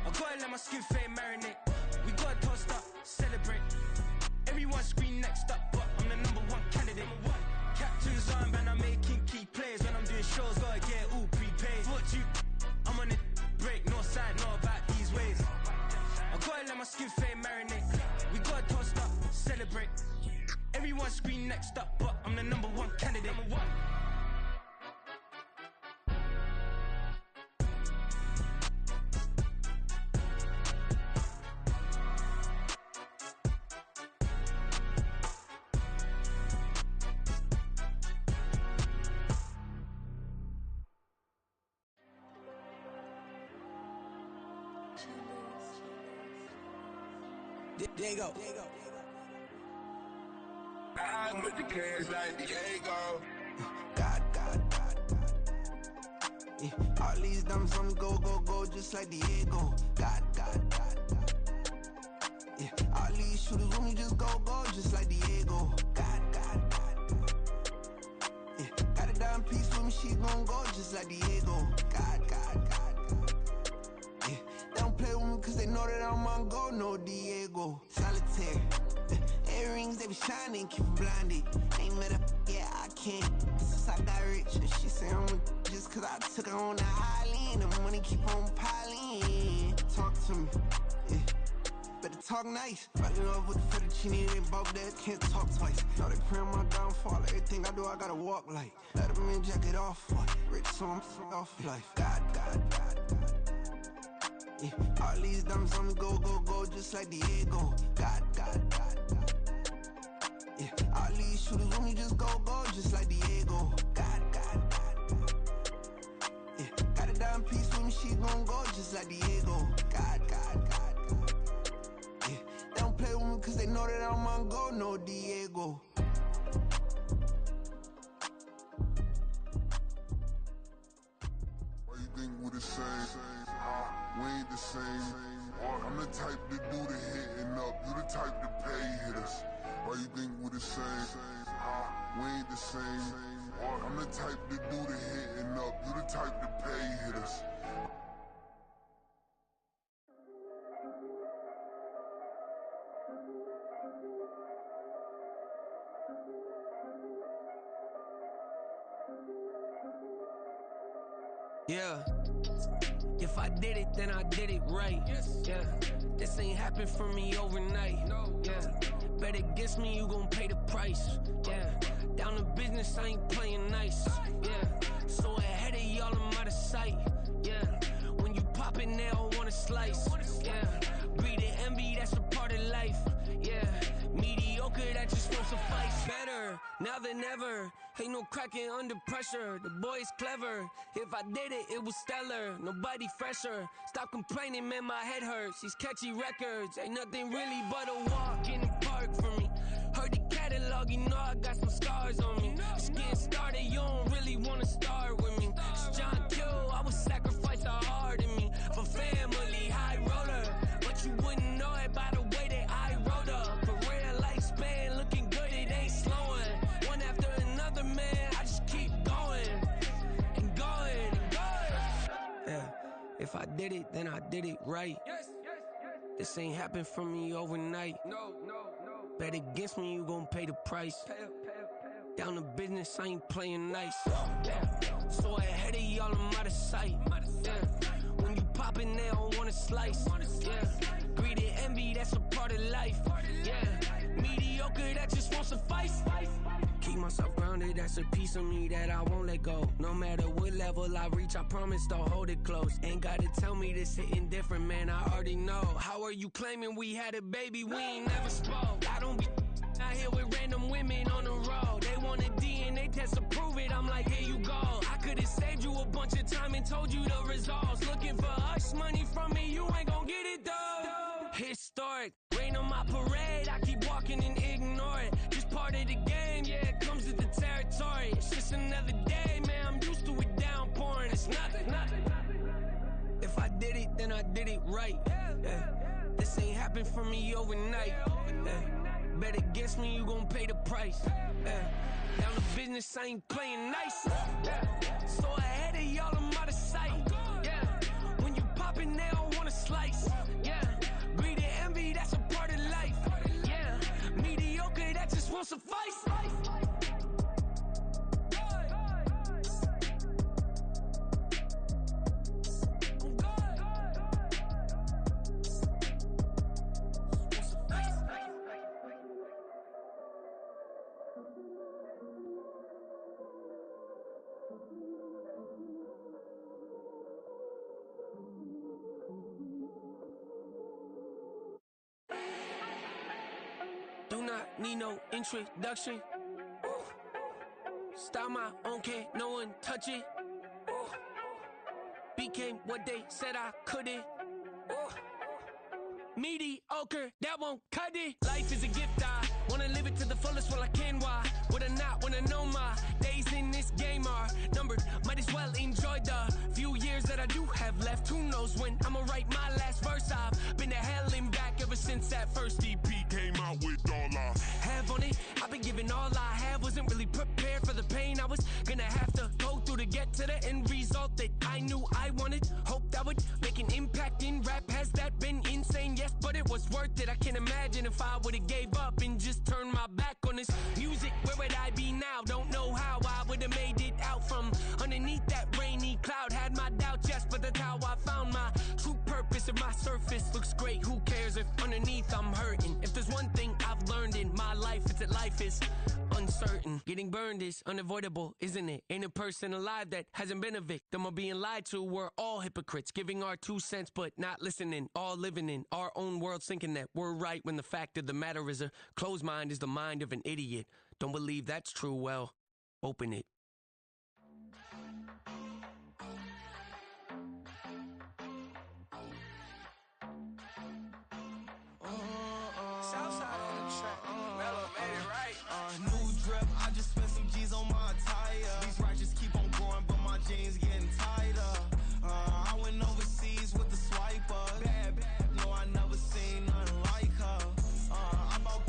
I gotta let my skin fade marinate. We gotta toast up, celebrate. Everyone scream next up, but I'm the #1 candidate. Captain's armband, I'm making key plays. When I'm doing shows, gotta get it all prepaid. Thought you, I'm on it, break, no side, know about these ways. I gotta let my skin fade marinate. We gotta toast up, celebrate. Everyone scream next up, but I'm the #1 candidate. Diego. I'm with the cash like Diego. God. Yeah, all these diamonds on the go, just like Diego. God. Yeah, all these shooters on me just go, just like Diego. God. Yeah, got a dime piece with me, she gon' go just like Diego. God. Yeah, they don't play with me cause they know that I'm on go, no Diego. Solitaire. Earrings, they be shining, keep them blinded. Ain't met up, yeah, I can't. Since I got rich, and she say I'm just cause I took her on the island. The money keep on piling. Talk to me, yeah. Better talk nice. Fell in love with the fettuccine, they both that can't talk twice. Now they praying my downfall. Everything I do, I gotta walk like. Let them in, jacket off, what? Rich, so I'm off life. God. Yeah, all these diamonds on the go, just like Diego. God. Yeah, all these shooters on me just go, just like Diego. God. Yeah, got a dime piece with me, she gon' go just like Diego. God. Yeah, they don't play with me cause they know that I'm on go, no Diego. Why you think we the same? We ain't the same. I'm the type to do the hitting up, you the type to pay hitters. Why you think we the same? We ain't the same. I'm the type to do the hitting up, you the type to pay hitters. Yeah. If I did it, then I did it right. Yeah. This ain't happened for me overnight. Yeah. Bet against me, you gon' pay the price. Yeah. Down to business, I ain't playing nice. Yeah. So ahead of y'all, I'm out of sight. Yeah. When you pop it, they don't wanna slice. Yeah. Greed and envy, that's a part of life. Yeah. Mediocre, that just won't suffice. Better now than ever. Ain't no cracking under pressure. The boy's clever. If I did it, it was stellar. Nobody fresher. Stop complaining, man, my head hurts. These catchy records ain't nothing really but a walk in the park for me. Heard the catalog, you know I got some scars on me. Just getting started, you don't really wanna start with me. It's John Kill, I would sacrifice a heart in me for family, high roller. But you wouldn't know it by the way that I wrote up. Career lifespan looking good, it ain't slowing. One after another, man, I just keep going and going and going. Yeah, if I did it, then I did it right. This ain't happened for me overnight. Bet against me, you gon' pay the price. Down to business, I ain't playing nice. So ahead of y'all, I'm out of sight. When you poppin', they don't wanna slice. Greed and envy, that's a part of life. Mediocre, that just won't suffice. Keep myself grounded, that's a piece of me that I won't let go. No matter what level I reach, I promise to hold it close. Ain't gotta tell me this hitting different, man, I already know. How are you claiming we had a baby, we ain't never spoke? I don't be out here with random women on the road. They want a DNA test to prove it, I'm like, here you go. I could've saved you a bunch of time and told you the results. Looking for hush money from me, you ain't gon' get it though. Historic, rain on my parade, I keep walking and ignore it. Just part of the game, yeah, it comes with the territory. It's just another day, man, I'm used to it downpouring. It's nothing. If I did it, then I did it right. This ain't happened for me overnight. Bet against me, you gon' pay the price. Down to business, I ain't playing nice. So ahead of y'all, I'm out of sight. When you poppin', they don't wanna slice. Greed and envy, that's a part of life. Mediocre, that just won't suffice. Do not need no introduction. Style my own, can't no one touch it. Became what they said I couldn't. Mediocre, that won't cut it. Life is a gift, I wanna live it to the fullest while I can. Why would I not wanna know my days in this game are numbered? Might as well enjoy the few years that I do have left. Who knows when I'ma write my last verse? I've been to hell and back ever since that first EP came out with all I have on it. I've been giving all I have, wasn't really prepared for the pain I was gonna have to go through to get to the end result that I knew I wanted. Hope that would make an impact in rap. Has that been insane? Yes, but it was worth it. I can't imagine if I would've gave up and just turned my back on this music. Where would I be now? Don't know how I would've made it out from underneath that rainy cloud. Had my doubts, yes, but that's how I found my true purpose. If my surface looks great, who cares if underneath I'm hurting? If there's one thing I've learned in my life, it's that life is uncertain. Getting burned is unavoidable, isn't it? Ain't a person alive that hasn't been a victim of being lied to. We're all hypocrites, giving our 2 cents but not listening. All living in our own world, thinking that we're right when the fact of the matter is a closed mind is the mind of an idiot. Don't believe that's true? Well, open it. Southside on the track. Mellow made it right. New drip, I just spent some G's on my attire. These righteous keep on growing, but my jeans getting tighter. I went overseas with the swiper. Bad, no, I never seen nothing like her. I bought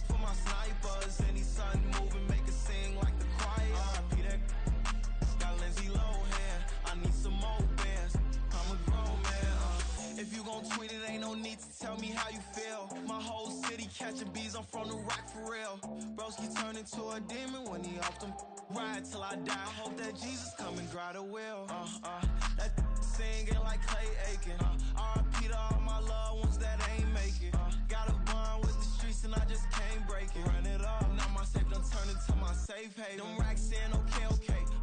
for my snipers. Any sun moving, make it sing like the choir. Peter got Lindsay Lohan. I need some more bands. I'm a grown man. If you gon' tweet it, ain't no need to tell me how you feel. My whole city catching bees, I'm from the rock for real. Broski turned into a demon when he off them. Ride till I die, hope that Jesus come and dry the wheel. That singing like Clay Aiken. R.I.P. to all my loved ones that ain't make it. Got a bond with the streets and I just can't break it. Run it up, now my safe done turned into my safe haven. Them racks in, okay.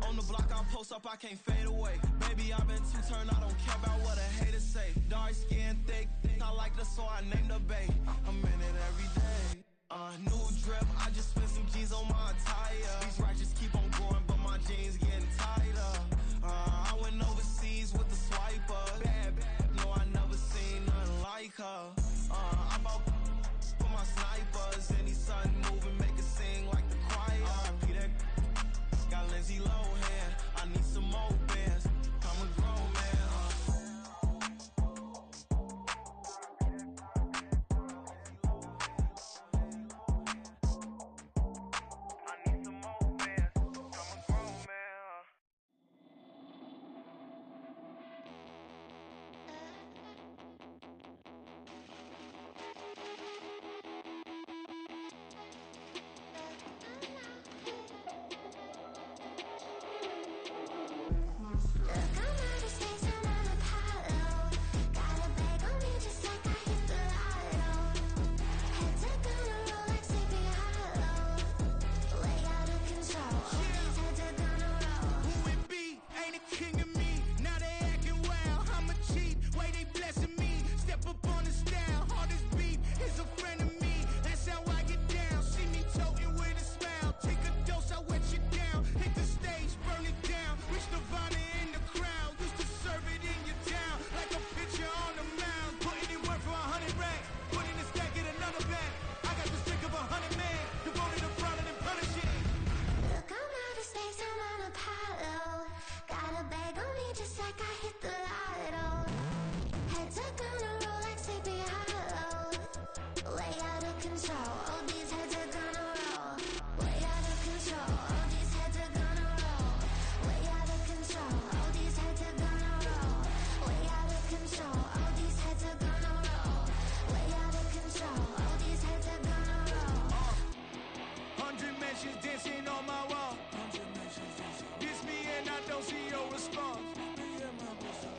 On the block I post up, I can't fade away. Baby, I've been too turned, I don't care about what a hater say. Dark skin, thick, I like the so I named the babe. I'm in it every day. New drip, I just spent some G's on my attire. These righteous keep on growing, but my jeans getting tighter. I went overseas with the swiper. Bad, no, I never seen nothing like her. I bought for my snipers. Any sun moving, make it sing like the choir. Peter got Lindsay Lohan. I need some more bands. I'm a grown man. like I hit the lotto. Head to gonna roll like Sleepy Hollow. Way out of control, all these heads are gonna roll. Way out of control, all these heads are gonna roll. Way out of control, all these heads are gonna roll. Way out of control, all these heads are gonna roll. Way out of control, all these heads are gonna roll. 100 mentions dancing on my wall. Diss me and I don't see your response.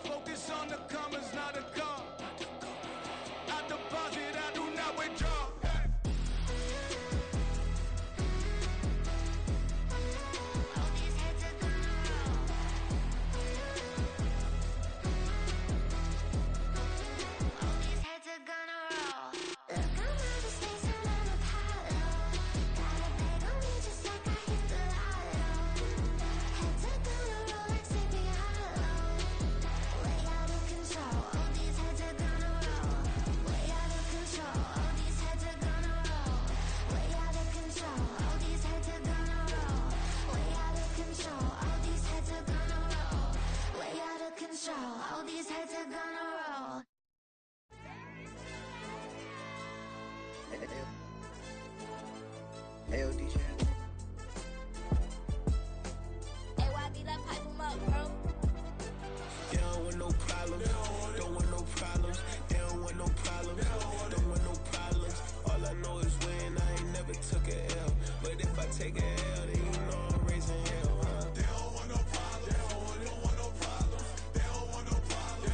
Focus on the commas, not the call. I deposit, I do not withdraw. All these heads are gonna roll. All these heads are gonna roll. Look, I'm out of space and I'm Apollo. Got a bag on me just like I hit the lotto. Heads are gonna roll like Sleepy Hollow. Way out of control, all these heads are gonna roll. Way out of control, all these heads are gonna roll. Way out of control, all these heads are gonna roll. Way out of control, all these heads are gonna roll. Way out of control, all these heads are gonna roll. Hey, DJ. AYD, that pipe him up, bro. They don't want no problems. Don't want no problems. They don't want no problems. Don't want no problems. All I know is when I ain't never took a L. But if I take a L, then you know I'm raising hell, huh? They don't want no problems. They don't want no problems. They don't want no problems. They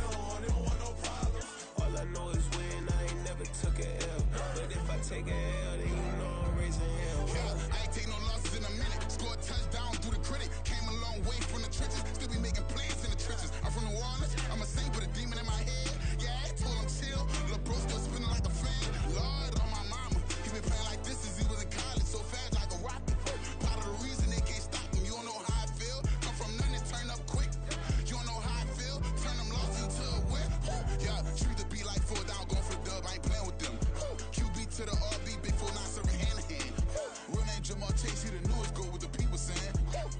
don't want no problems. All I know is when I ain't never took a L. But if I take a L, then you know I'm raising hell, huh? Yeah, I ain't take no losses in a minute. Scored a touchdown through the critic. Came a long way from the trenches. Still be making plays in the trenches. I'm from New Orleans. I'm a saint with a demon in my head. Yeah, I told him chill. Lil' bro still spinning like a fan. Lord on my mama. He been playing like this since he was in college. So fast like a rocket. Part of the reason they can't stop him. You don't know how I feel. Come from nothing and turn up quick. You don't know how I feel. Turn them losses into a whip. Yeah, treat the beat like 4 down. Going for the dub. I ain't playing with them. QB to the RB. Big 4-9 serving hand to hand. Real name Jamal Chase. He the newest goal with the people saying.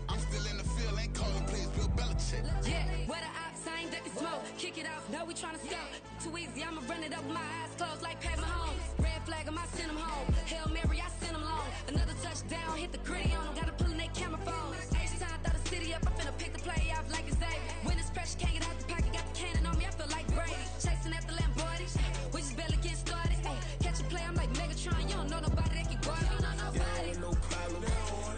I'm still in the field. Ain't calling plays. Bill Belichick. Yeah, where the ops, I ain't ducking smoke. Kick it off, no, we tryna scope. Too easy, I'ma run it up with my eyes closed like Pat Mahomes. Red flag him, I send him home. Hail Mary, I send him long. Another touchdown, hit the gritty on him. Gotta pull in that camera phone. H-time, throw the city up. I'm finna pick the play off like it's Xavier. When it's pressure, can't get out the pocket. Got the cannon on me, I feel like Brady. Chasing at the Lamborghini. We just barely getting started. Ay, catch a play, I'm like Megatron. You don't know nobody that can guard you. Don't know nobody. They don't want no problems.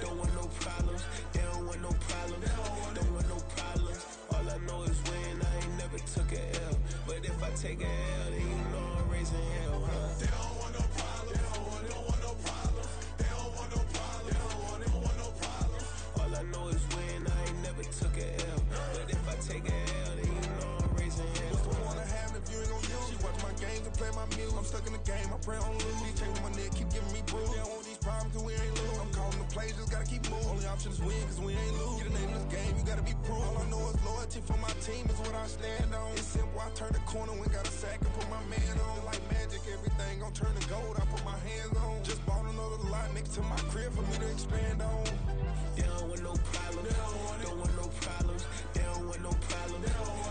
Don't want no problems. They don't want no problems. Don't want no problems. All I know is when I ain't never took a L. But if I take a L, then you know I'm raising hell, huh? They don't want no problems. They don't want no problems. They don't want no problems. They don't want no problems. All I know is when I ain't never took a L. But if I take a L, then you know I'm raising hell. What's the point of having if you ain't gon' use? She watch my games and play my music. I'm stuck in the game, I pray on lose. These chains on my neck keep giving me bruise. They don't want these problems cause we ain't lose. I'm calling the plays, just gotta keep moving. Only option is win cause we ain't lose. Get a name in this game, you gotta be proof. All I know is loyalty for my team is what I stand on. It's simple, I turn the corner when got a sack and put my man on. Like magic, everything gon' turn to gold, I put my hands on. Just bought another lot next to my crib for me to expand on. They don't want no problems. Don't want no problems. They don't want no problems.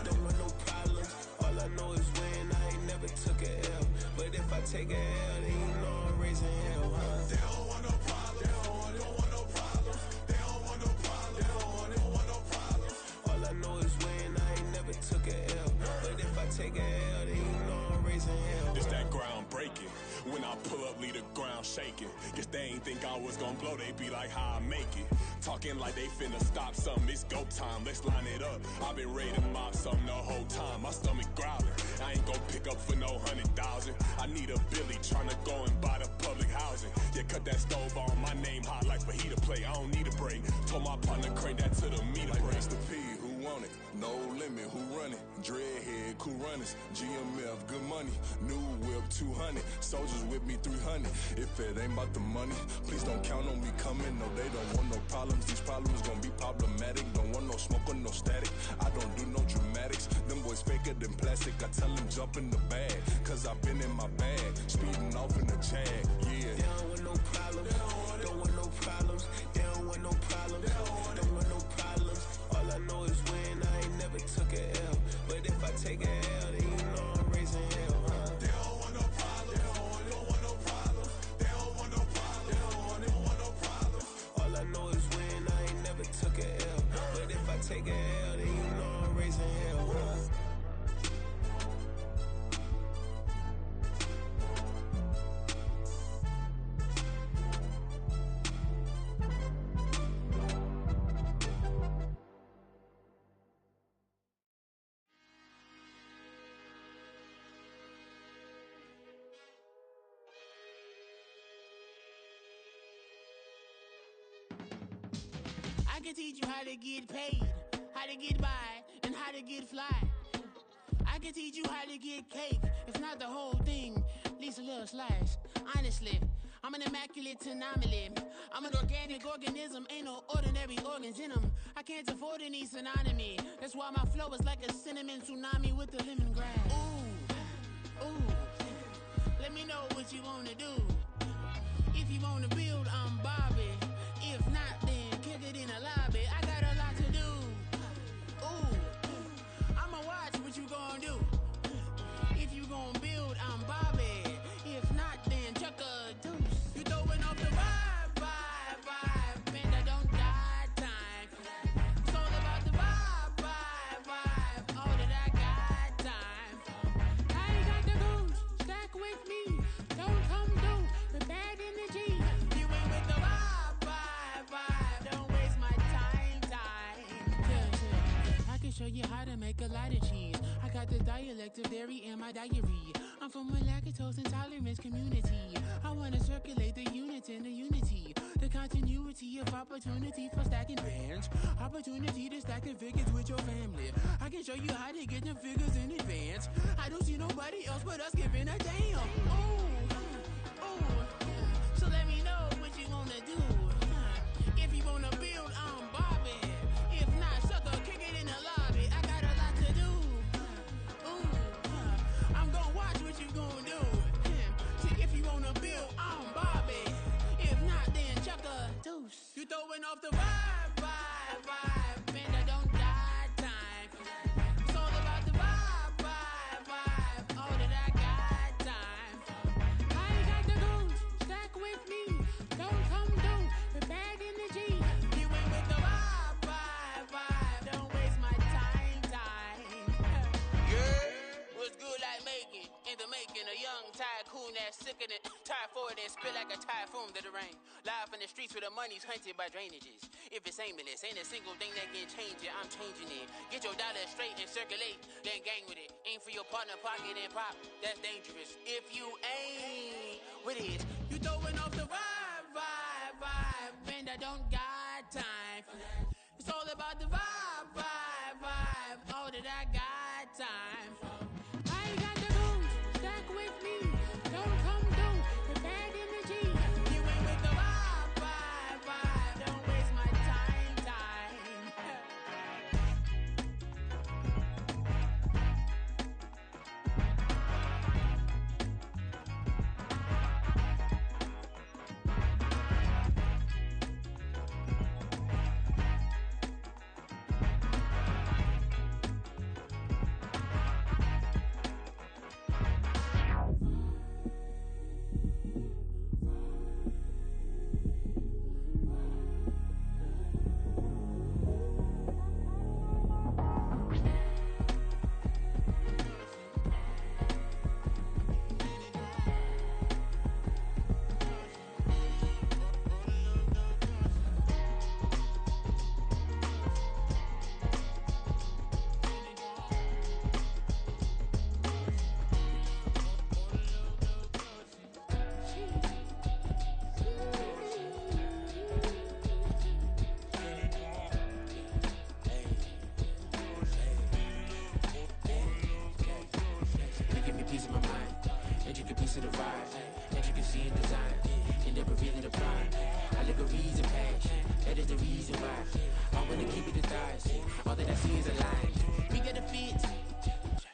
Don't want no problems. All I know is when I ain't never took a L. But if I take a L, then you know I'm raising hell, huh? They don't want no problems. They don't want no problems. They don't want no problems. They don't want no problems. All I know is when I ain't never took a L. But if I take a L, then you know I'm raising hell. It's that ground breaking. When I pull up, leave the ground shaking. Guess they ain't think I was gonna blow. They be like, how I make it. Talking like they finna stop something. It's go time. Let's line it up. I've been ready to mop something the whole time. My stomach growling. I ain't gon' pick up for no 100,000. I need a Billy tryna go and buy the public housing. Yeah, cut that stove on. My name hot like fajita play. I don't need a break. Told my partner crank that to the meter Like break. Mr. P, who want it? No limit, who run it? Dreadhead, cool runners. GMF, good money. New whip, 200. Soldiers with me, 300. If it ain't about the money, please don't count on me coming. No, they don't want no problems. These problems gon' be problematic. Don't want no smoke or no static. I don't do no dramatics. Them boys faker than plastic. I tell them jump in the bag, cause I've been in my bag. Speeding off in the Jag, yeah. They don't want no problems. Don't want no problems. They don't want no problems. Don't want no problems. All I know is when I ain't never took a L. take a L, then you know I'm raising hell. I can teach you how to get paid, how to get by, and how to get fly. I can teach you how to get cake, if not the whole thing, at least a little slice. Honestly, I'm an immaculate anomaly. I'm an organic organism, ain't no ordinary organs in them. I can't afford any synonymy. That's why my flow is like a cinnamon tsunami with the lemongrass. Ooh, ooh, let me know what you wanna do. If you wanna build, I'm Bobby. If not, then kick it in the lobby. I got a lot to do. Ooh, I'ma watch what you gon' do. If you gon' build, I'm Bobby. If not, then chuck a deuce. You throwing off the vibe, man, I don't got time. It's all about the vibe, all that I got time. I ain't got the goose, stack with me. Don't come through with bad energy. You ain't with the vibe, don't waste my time. Yeah. I can show you how to make a lot of cheese. I got the dialect of dairy in my diary. I'm from a lactose intolerance community. I wanna circulate the units in the unity. The continuity of opportunity for stacking bands. Opportunity to stack the figures with your family. I can show you how to get the figures in advance. I don't see nobody else but us giving a damn. Ooh. So let me know what you wanna do. If you wanna build, I'm Bobby. If not, sucker, kick it in the lobby. I got a lot to do. Ooh, I'm gonna watch what you gonna do. See, if you wanna build, I'm Bobby. If not, then chuck a deuce. You throwing off the vibe, man, I don't got time. It's all about the vibe, all that I got time. I ain't got the goose, stack with me. Don't come through with bad energy. You ain't with the vibe, don't waste my time. Yeah, what's good like making, in the making, a young tycoon that's sickening. Tie forward and spit like a typhoon to the rain. Live in the streets where the money's hunted by drainages. If it's aimless, ain't a single thing that can change it, I'm changing it. Get your dollar straight and circulate, then gang with it. Aim for your partner, pocket and pop, that's dangerous. If you ain't with it, you throwing off the vibe, man, I don't got time for that. It's all about the vibe, all that I got time. I ain't got the goose, stack with me. Don't come through with bad energy. You ain't with the vibe, don't waste my time.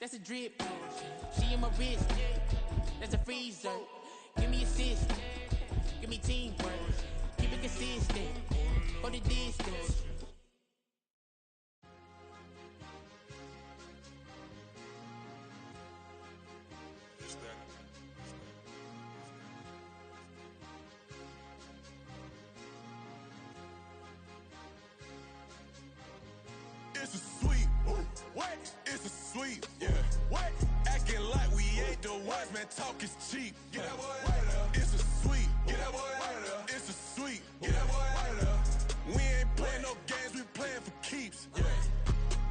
That's a drip. She in my wrist. That's a freezer. Give me assist. Give me teamwork. Keep it consistent. For the distance. sweet, yeah. What? Acting like we ain't the ones, man, talk is cheap. Get that boy out of there. It's a sweet, get that boy out of there. It's a sweet, get that boy out of there. We ain't playing no games, we playing for keeps, yeah.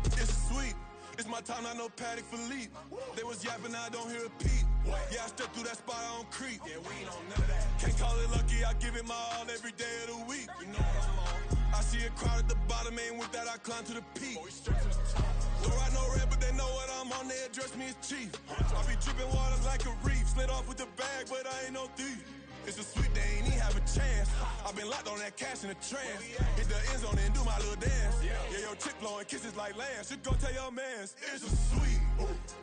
It's a sweet. It's my time, not no Paddock Philippe. They was yapping, I don't hear a peep. Yeah, I step through that spot, I don't creep. Yeah, we ain't on none of that. Can't call it lucky, I give it my all every day of the week. You know what I'm on. I see a crowd at the bottom, ain't with that, I climb to the peak. Don't ride no red, but they know what I'm on, they address me as chief. I be dripping water like a reef, slid off with the bag, but I ain't no thief. It's a sweet, they ain't even have a chance. I been locked on that cash in the trance. Hit the end zone and do my little dance. Yeah, your chick blowing kisses like lambs. You go tell your mans. It's a sweet.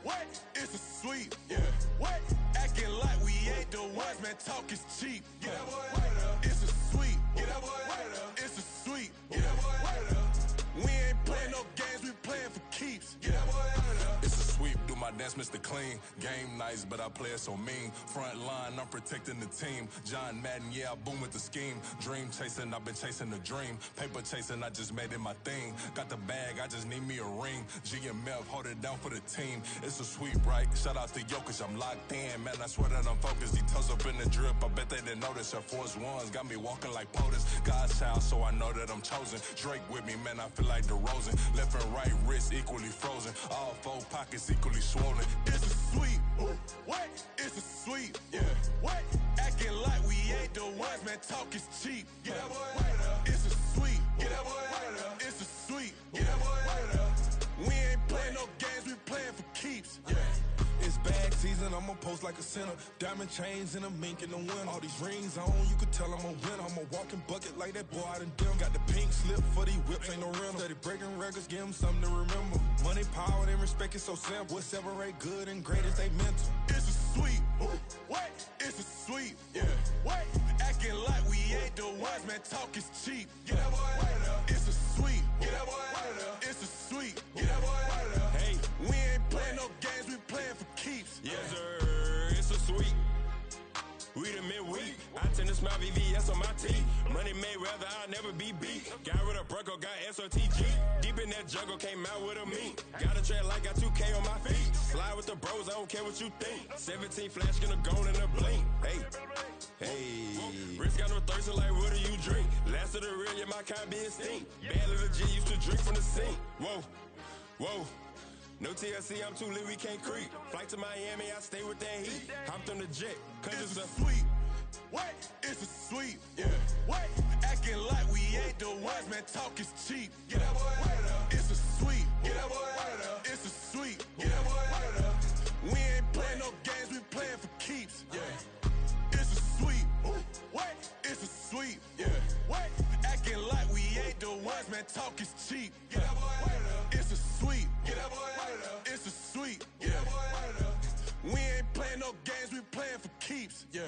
What? It's a sweet. Yeah. What? Acting like we ain't the ones, man. Talk is cheap. Get that boy out of there. It's a sweet. Get that boy out of there. It's a sweet. Get that boy out of there. We ain't playing no games, we playing for keeps. Get that boy out of there. It's a sweep, do my dance, Mr. Clean. Game nice, but I play it so mean. Front line, I'm protecting the team. John Madden, yeah, I boom with the scheme. Dream chasing, I've been chasing the dream. Paper chasing, I just made it my thing. Got the bag, I just need me a ring. GMF, hold it down for the team. It's a sweep, right? Shout out to Jokic, I'm locked in. Man, I swear that I'm focused. He toes up in the drip, I bet they didn't notice. Her force ones got me walking like POTUS. God's child, so I know that I'm chosen. Drake with me, man, I feel like DeRozan. Left and right wrist equally frozen. All four pockets equally swollen. It's a sweet. What? It's a sweet. Yeah. What? Acting like we ain't the ones, man. Talk is cheap. Get that boy out of there. It's a sweet. Get that boy out of there. It's a sweet. Get that boy out of there. We ain't playing no games, we playing for keeps. Yeah. It's bag season, I'ma post like a sinner. Diamond chains and a mink in the wind. All these rings on, you could tell I'm a winner. I'm a walking bucket like that boy out in dim. Got the pink slip for these whips, ain't no rental. Steady breaking records, give them something to remember. Money, power, and respect is so simple. What separate good and great is they mental. It's a sweet. What? It's a sweet. Yeah. What? Acting like we ain't the ones, man. Talk is cheap. Get that boy out of there. It's a sweet. Get that boy out of there. It's a sweet. Get that boy out of there. Hey, we ain't playing no games, we playing for keeps. Yes, sir. It's a sweet. We the midweek. I tend to smile VVS on my teeth. Money made rather I'll never be beat. Got rid of Bronco, got SOTG. Deep in that jungle, came out with a meat. Got a tread like got 2K on my feet. Slide with the bros, I don't care what you think. 17 flash gonna go in a blink. Hey, hey. Wrist got no thirst, like what do you drink? Last of the real, yeah, my kind be extinct. Bad little G used to drink from the sink. Whoa, whoa. No TLC, I'm too lit, we can't creep. Flight to Miami, I stay with that heat. Hopped on the jet, cause it's a sweet. What? It's a sweet. Yeah. What? Acting like we ain't the ones, man. Talk is cheap. Get that boy out of there. It's a sweet. Get that boy out of there. It's a sweet. Get that boy out of there. We ain't playing no games, we playing for keeps. Yeah. It's a sweet. What? It's a sweet. Yeah. What? Acting like we ain't the ones, man. Talk is cheap. Get that boy out of there. It's a sweet. Get that boy out of there. It's a sweet. Get that boy out of there. We ain't playing no games, we playing for keeps. Yeah.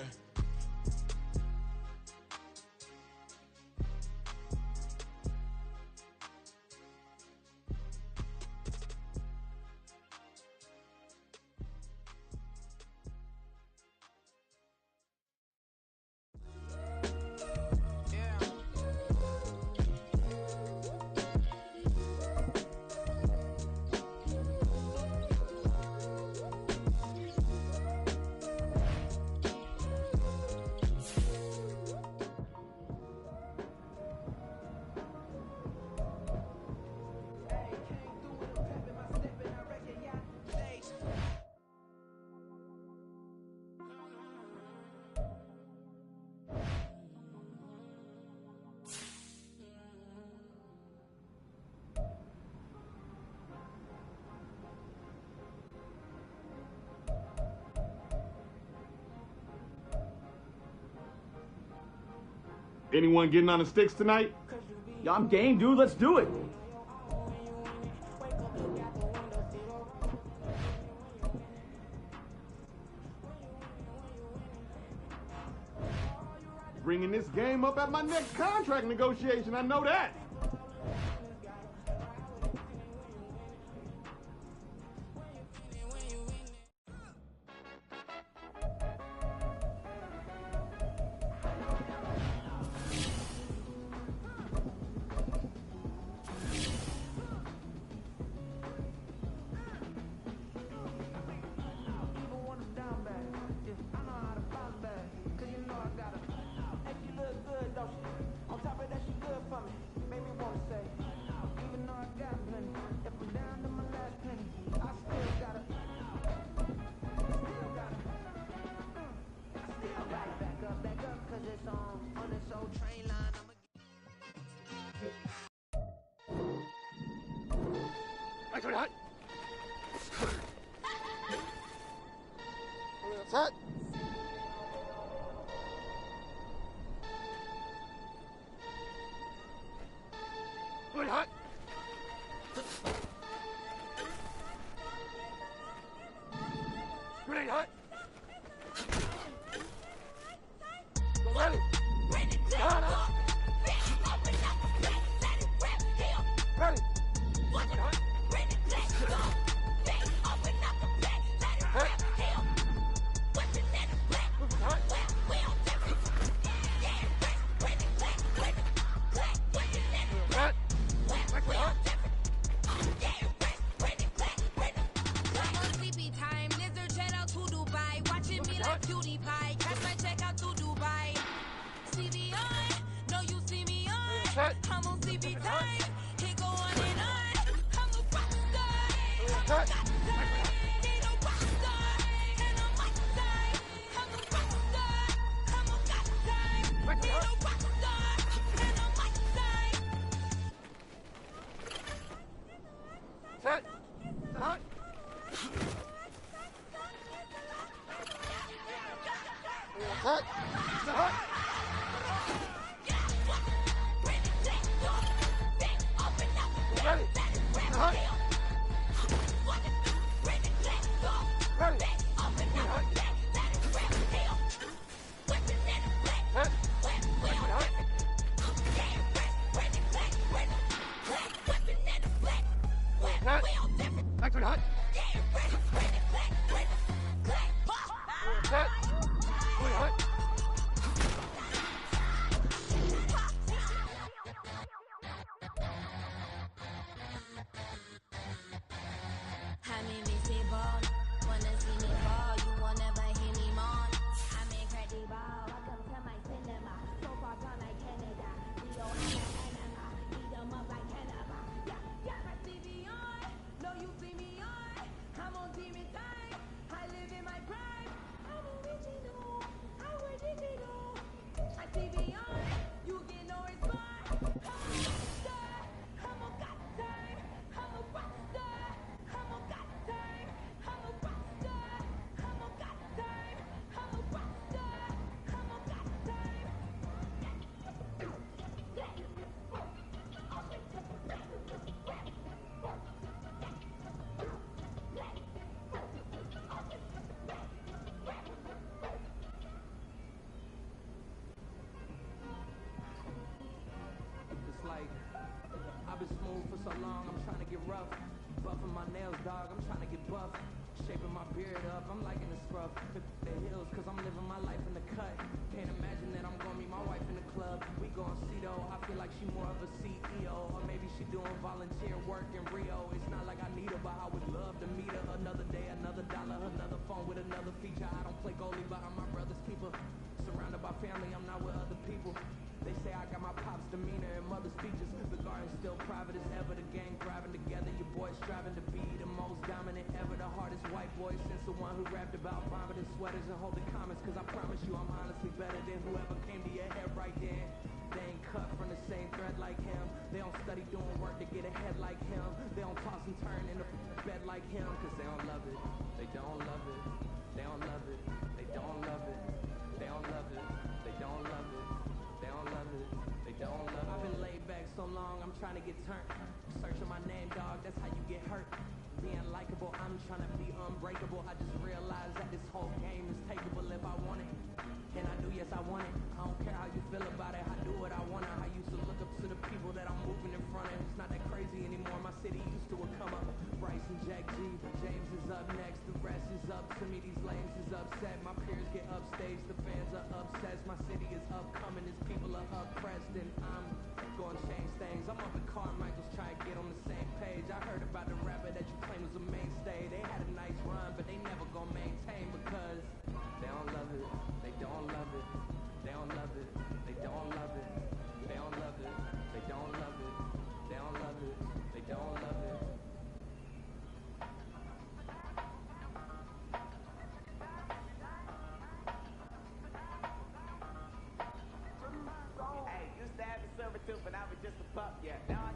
Anyone getting on the sticks tonight? Yeah, I'm game, dude. Let's do it. Bringing this game up at my next contract negotiation. I know that. I've been smooth for so long, I'm trying to get rough. Buffing my nails, dog, I'm trying to get buff. Shaping my beard up, I'm liking the scruff. The hills, cause I'm living my life in the cut. Can't imagine that I'm gonna meet my wife in the club. We gon' see though, I feel like she more of a CEO. Or maybe she doing volunteer work in Rio. It's not like I need her, but I would love to meet her. Another day, another dollar, another phone with another feature. I don't play goalie, but I'm my brother's keeper. Surrounded by family, I'm not with other people. They say I got my pop's demeanor and mother's features. The garden's still private as ever. The gang thriving together. Your boys striving to be the most dominant ever. The hardest white boy since the one who rapped about vomiting sweaters and holding comments. Cause I promise you I'm honestly better than whoever came to your head right then. They ain't cut from the same thread like him. They don't study doing work to get ahead like him. They don't toss and turn in the bed like him. Cause they don't love it. They don't love it. They don't love it. They don't love it. They don't love it. They don't love it. They don't love it. They don't love it. I've been laid back so long, I'm trying to get turned. Searching my name, dog, that's how you get hurt. Being likable, I'm trying to be unbreakable. I just realized that this whole game is takeable if I want it. And I do, yes, I want it. I don't care how you feel about it. I do what I want. I used to look up to the people that I'm moving in front of. It's not that crazy anymore. My city used to come up. Bryce and Jack G. James is up next. The rest is up to me. These lames is upset. My peers get upstaged. The fans are obsessed. My city is upcoming. These people are oppressed. And I'm gonna change things. I'm up at Carmichael's trying to get on the same page. I heard about the rapper that you claim was a mainstay. They had a nice run, but they never gonna maintain because they don't love it. They don't love it. They don't love it. They don't love it. They don't love it. They don't love it. They don't love it. They don't love it. Hey, used to have a silver tooth, but I was just a pup, yeah. Now I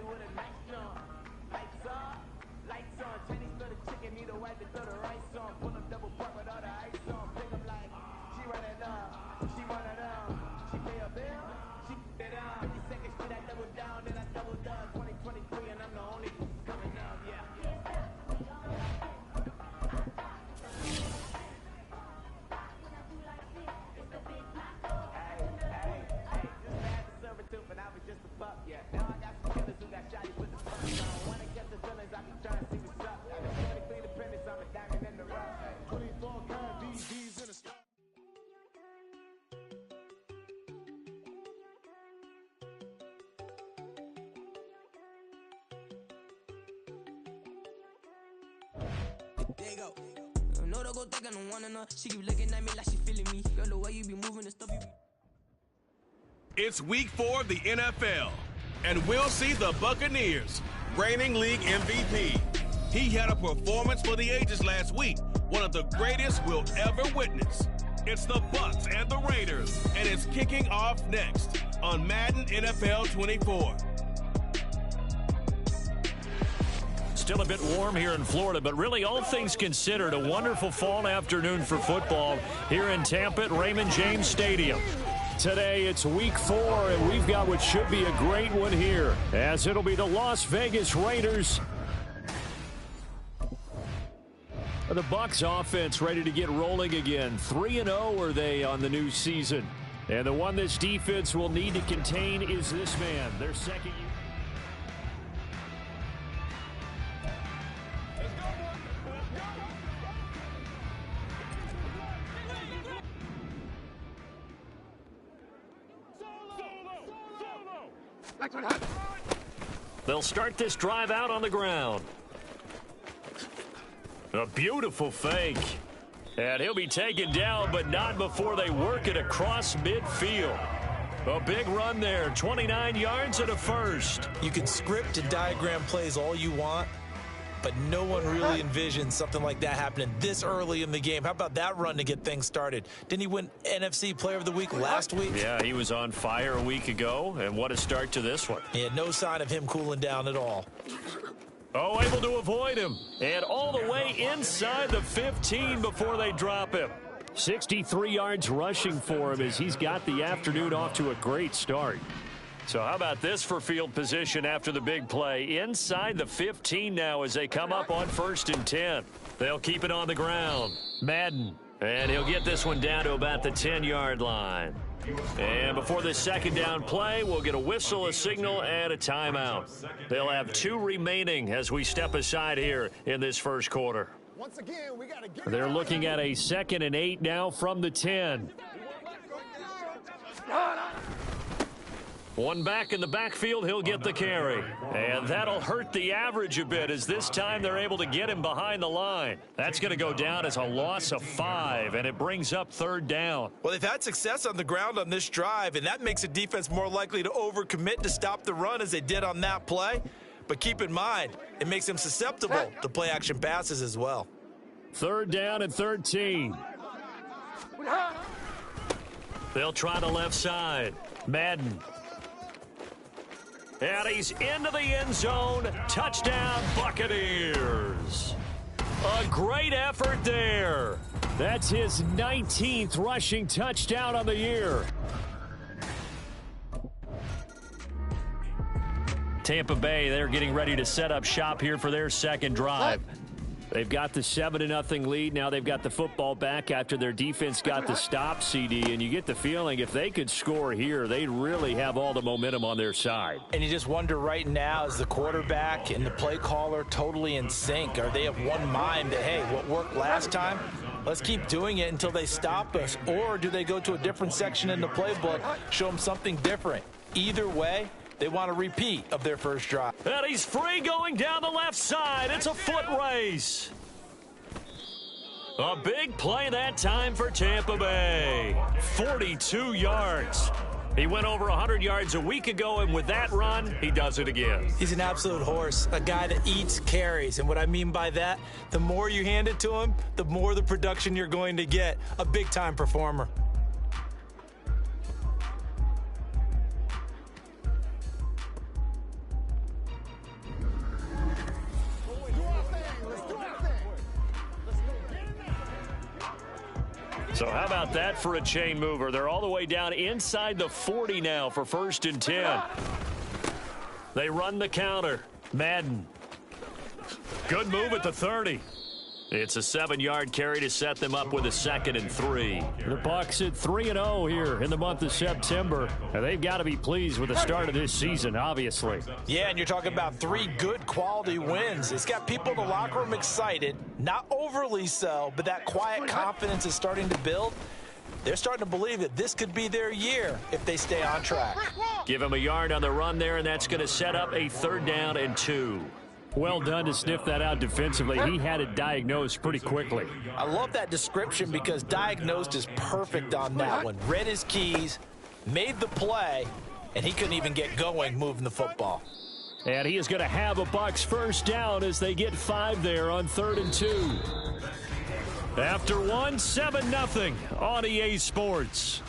with a nice song. Lights on, Chinese for the chicken, need a wife to throw the rice on. Pull up double park with all the ice on. Pick up like, she run it down, she run it down. She pay a bill, she pay it down. 50 seconds, she that double down, then I double down. 2023 and I'm the only coming down, yeah. There you go. No, don't go think I don't wanna know. She keep looking at me like she feeling me. Girl, the way you be moving and stuff you be. It's week 4 of the NFL, and we'll see the Buccaneers, reigning league MVP. He had a performance for the ages last week, one of the greatest we'll ever witness. It's the Bucs and the Raiders, and it's kicking off next on Madden NFL 24. Still a bit warm here in Florida, but really all things considered, a wonderful fall afternoon for football here in Tampa at Raymond James Stadium. Today it's week 4, and we've got what should be a great one here, as it'll be the Las Vegas Raiders. The Bucs offense ready to get rolling again. 3-0 are they on the new season. And the one this defense will need to contain is this man, their second year. They'll start this drive out on the ground. A beautiful fake. And he'll be taken down, but not before they work it across midfield. A big run there, 29 yards and a first. You can script and diagram plays all you want, but no one really envisioned something like that happening this early in the game. How about that run to get things started? Didn't he win NFC Player of the Week last week? Yeah, he was on fire a week ago, and what a start to this one. Yeah, no sign of him cooling down at all. Oh, able to avoid him, and all the way inside the 15 before they drop him. 63 yards rushing for him as he's got the afternoon off to a great start. So how about this for field position after the big play? Inside the 15 now as they come up on 1st and 10. They'll keep it on the ground. Madden, and he'll get this one down to about the 10-yard line. And before this second down play, we'll get a whistle, a signal, and a timeout. They'll have 2 remaining as we step aside here in this first quarter. Once again, we gotta get They're looking at a 2nd and 8 now from the 10. One back in the backfield, he'll get the carry. And that'll hurt the average a bit as this time they're able to get him behind the line. That's going to go down as a loss of 5, and it brings up 3rd down. Well, they've had success on the ground on this drive, and that makes a defense more likely to overcommit to stop the run as they did on that play. But keep in mind, it makes them susceptible to play-action passes as well. 3rd down and 13. They'll try the left side. Madden. And he's into the end zone. Touchdown, Buccaneers. A great effort there. That's his 19th rushing touchdown on the year. Tampa Bay, they're getting ready to set up shop here for their second drive. They've got the 7-0 lead. Now they've got the football back after their defense got the stop, CD. And you get the feeling if they could score here, they'd really have all the momentum on their side. And you just wonder right now, is the quarterback and the play caller totally in sync? Are they of one mind that, hey, what worked last time, let's keep doing it until they stop us? Or do they go to a different section in the playbook, show them something different? Either way, they want a repeat of their first drive. And he's free going down the left side. It's a foot race. A big play that time for Tampa Bay. 42 yards. He went over 100 yards a week ago, and with that run, he does it again. He's an absolute horse, a guy that eats carries. And what I mean by that, the more you hand it to him, the more the production you're going to get. A big-time performer. So how about that for a chain mover? They're all the way down inside the 40 now for 1st and 10. They run the counter. Madden. Good move at the 30. It's a 7-yard carry to set them up with a 2nd and 3. The Bucs at 3-0 here in the month of September. And they've got to be pleased with the start of this season, obviously. Yeah, and you're talking about 3 good quality wins. It's got people in the locker room excited, not overly so, but that quiet confidence is starting to build. They're starting to believe that this could be their year if they stay on track. Give him a yard on the run there, and that's going to set up a 3rd down and 2. Well done to sniff that out defensively. He had it diagnosed pretty quickly. I love that description because diagnosed is perfect on that one. Read his keys, made the play, and he couldn't even get going moving the football. And he is going to have a Bucs 1st down as they get 5 there on 3rd and 2. After 1, 7-0 on EA Sports.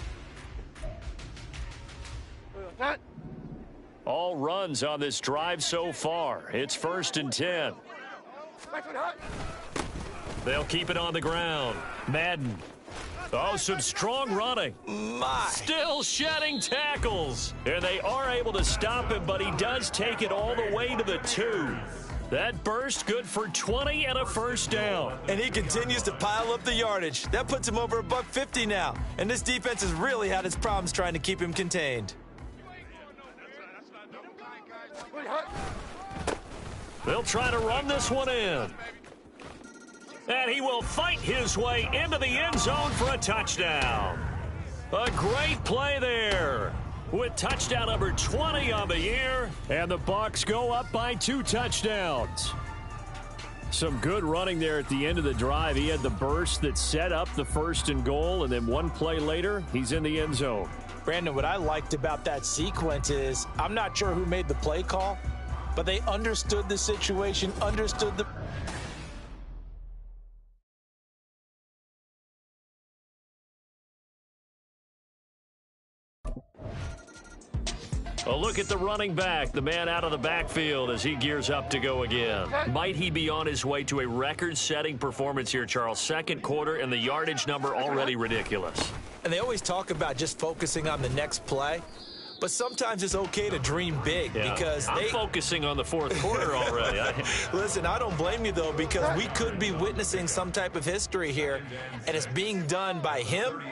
All runs on this drive so far. It's 1st and 10. They'll keep it on the ground. Madden. Oh, some strong running. Still shedding tackles. And they are able to stop him, but he does take it all the way to the 2. That burst good for 20 and a 1st down. And he continues to pile up the yardage. That puts him over $150 now. And this defense has really had its problems trying to keep him contained. They'll try to run this one in. And he will fight his way into the end zone for a touchdown. A great play there with touchdown number 20 on the year. And the Bucs go up by 2 touchdowns. Some good running there at the end of the drive. He had the burst that set up the 1st and goal, and then 1 play later, he's in the end zone. Brandon, what I liked about that sequence is I'm not sure who made the play call, but they understood the situation, understood the... A look at the running back, the man out of the backfield as he gears up to go again. Might he be on his way to a record-setting performance here, Charles? 2nd quarter and the yardage number already ridiculous. And they always talk about just focusing on the next play. But sometimes it's okay to dream big because I'm focusing on the 4th quarter already. Listen, I don't blame you, though, because we could be witnessing some type of history here, and it's being done by him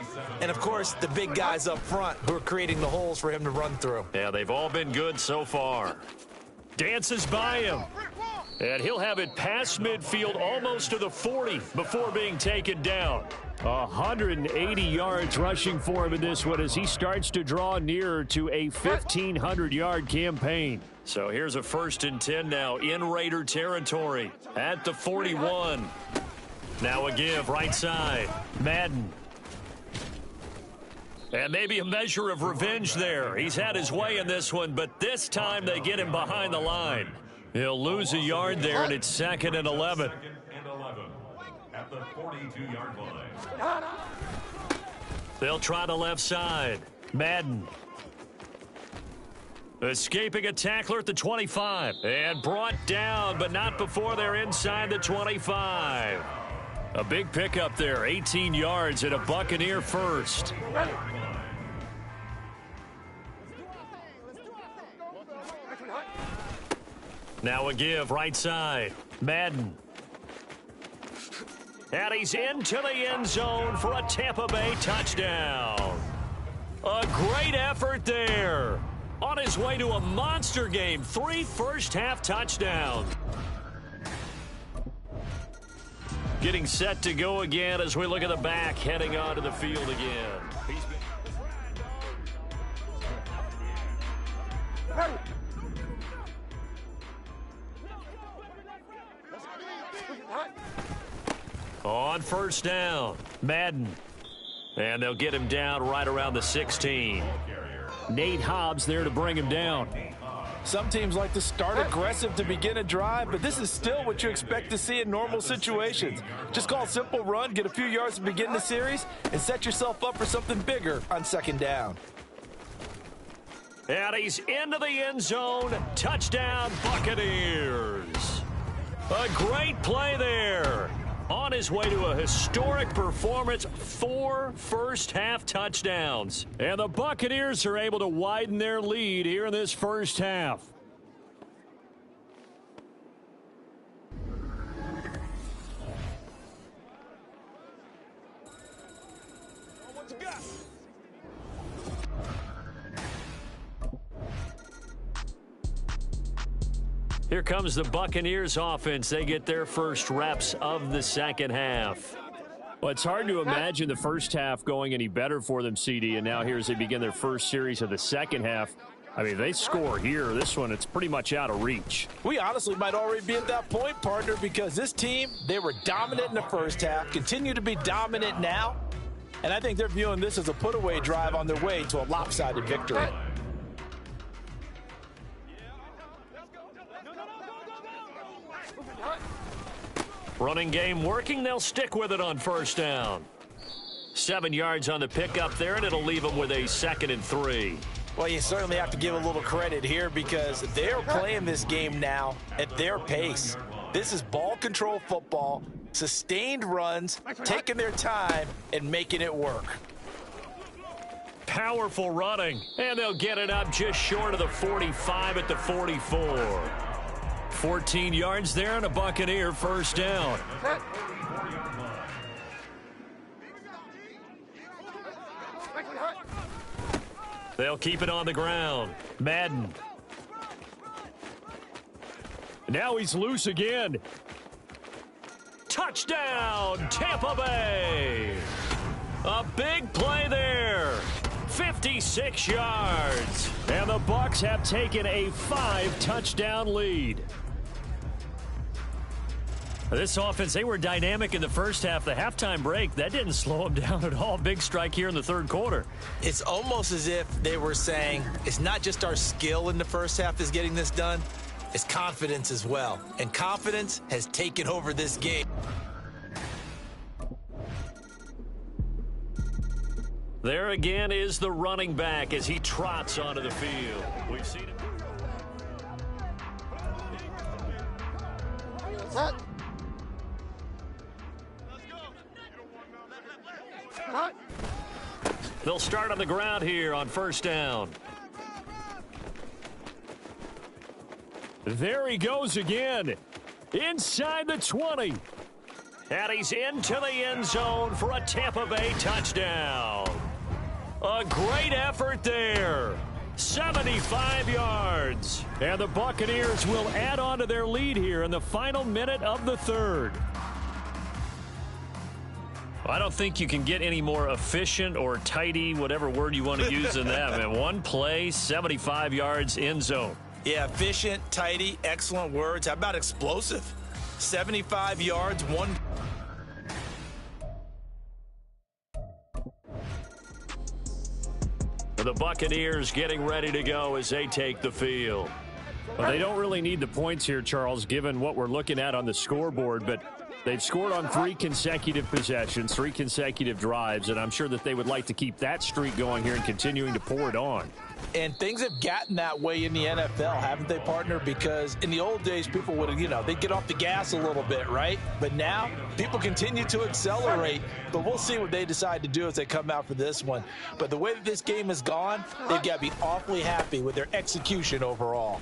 and, of course, the big guys up front who are creating the holes for him to run through. Yeah, they've all been good so far. Dances by him. And he'll have it past midfield almost to the 40 before being taken down. 180 yards rushing for him in this one as he starts to draw nearer to a 1,500-yard campaign. So here's a 1st and 10 now in Raider territory at the 41. Now a give right side. Madden. And maybe a measure of revenge there. He's had his way in this one, but this time they get him behind the line. He'll lose a yard there, and it's 2nd and 11. At the 42-yard line. They'll try the left side. Madden. Escaping a tackler at the 25. And brought down, but not before they're inside the 25. A big pickup there, 18 yards and a Buccaneer 1st. Now a give right side. Madden. And he's into the end zone for a Tampa Bay touchdown. A great effort there. On his way to a monster game. 3 first-half touchdowns. Getting set to go again as we look at the back heading onto the field again. On 1st down, Madden. And they'll get him down right around the 16. Nate Hobbs there to bring him down. Some teams like to start aggressive to begin a drive, but this is still what you expect to see in normal situations. Just call a simple run, get a few yards to begin the series, and set yourself up for something bigger on 2nd down. And he's into the end zone. Touchdown, Buccaneers. A great play there. On his way to a historic performance, 4 first-half touchdowns. And the Buccaneers are able to widen their lead here in this first half. Here comes the Buccaneers offense. They get their first reps of the second half. Well, it's hard to imagine the first half going any better for them, CD, and now here as they begin their first series of the second half. I mean, they score here. This one, it's pretty much out of reach. We honestly might already be at that point, partner, because this team, they were dominant in the first half, continue to be dominant now, and I think they're viewing this as a put-away drive on their way to a lopsided victory. Running game working. They'll stick with it on first down. 7 yards on the pickup there, and it'll leave them with a 2nd and 3. Well, you certainly have to give a little credit here because they're playing this game now at their pace. This is ball control football, sustained runs, taking their time and making it work. Powerful running, and they'll get it up just short of the 45 at the 44. 14 yards there and a Buccaneer first down. They'll keep it on the ground. Madden. Now he's loose again. Touchdown, Tampa Bay. A big play there. 56 yards. And the Bucs have taken a 5-touchdown lead. This offense, they were dynamic in the first half. The halftime break, that didn't slow them down at all. Big strike here in the third quarter. It's almost as if they were saying, it's not just our skill in the first half that's getting this done, it's confidence as well. And confidence has taken over this game. There again is the running back as he trots onto the field. We've seen him. They'll start on the ground here on first down. There he goes again. Inside the 20. And he's into the end zone for a Tampa Bay touchdown. A great effort there. 75 yards. And the Buccaneers will add on to their lead here in the final minute of the third. I don't think you can get any more efficient or tidy, whatever word you want to use in that. Man, one play, 75 yards, end zone. Yeah, efficient, tidy, excellent words. How about explosive? 75 yards, one. The Buccaneers getting ready to go as they take the field. Well, they don't really need the points here, Charles, given what we're looking at on the scoreboard, but they've scored on 3 consecutive possessions, 3 consecutive drives, and I'm sure that they would like to keep that streak going here and continuing to pour it on. And things have gotten that way in the NFL, haven't they, partner? Because in the old days, people would have, they'd get off the gas a little bit, right? But now, people continue to accelerate. But we'll see what they decide to do as they come out for this one. But the way that this game has gone, they've got to be awfully happy with their execution overall.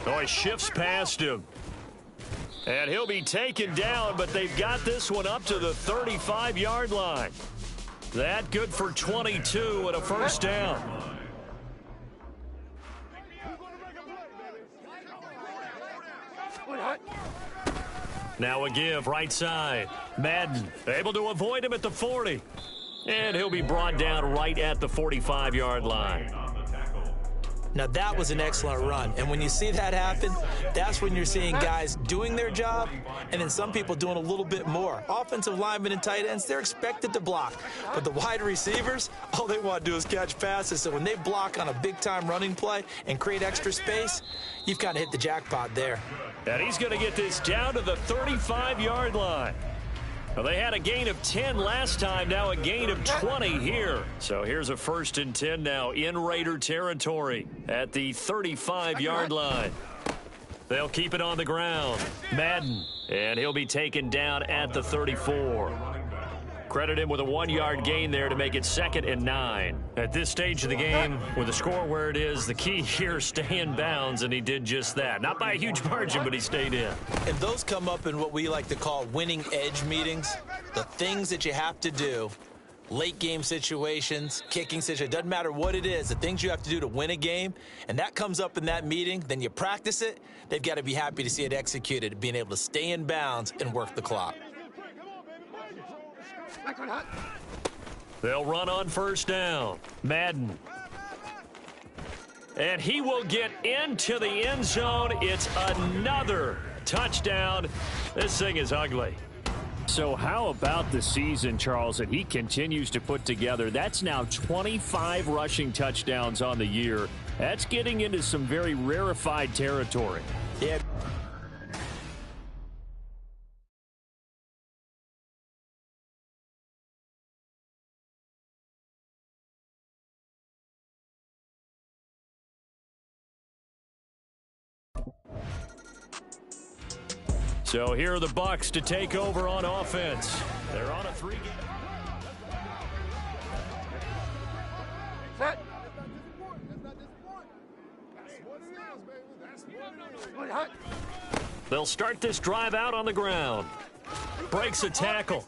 Oh, he shifts past him. And he'll be taken down, but they've got this one up to the 35-yard line. That good for 22 and a first down. Now a give, right side. Madden able to avoid him at the 40. And he'll be brought down right at the 45-yard line. Now, that was an excellent run. And when you see that happen, that's when you're seeing guys doing their job and then some people doing a little bit more. Offensive linemen and tight ends, they're expected to block. But the wide receivers, all they want to do is catch passes. So when they block on a big-time running play and create extra space, you've kind of hit the jackpot there. And he's going to get this down to the 35-yard line. Well, they had a gain of 10 last time, now a gain of 20 here. So here's a 1st and 10 now in Raider territory at the 35-yard line. They'll keep it on the ground. Madden, and he'll be taken down at the 34. Credit him with a 1-yard gain there to make it 2nd and 9. At this stage of the game, with the score where it is, the key here is stay in bounds, and he did just that. Not by a huge margin, but he stayed in. And those come up in what we like to call winning edge meetings. The things that you have to do, late game situations, kicking situations, doesn't matter what it is, the things you have to do to win a game, and that comes up in that meeting, then you practice it, they've got to be happy to see it executed, being able to stay in bounds and work the clock. They'll run on first down. Madden. And he will get into the end zone. It's another touchdown. This thing is ugly. So how about the season, Charles, that he continues to put together? That's now 25 rushing touchdowns on the year. That's getting into some very rarefied territory. Yeah. So here are the Bucs to take over on offense. They're on a 3-game. Set. They'll start this drive out on the ground. Breaks a tackle.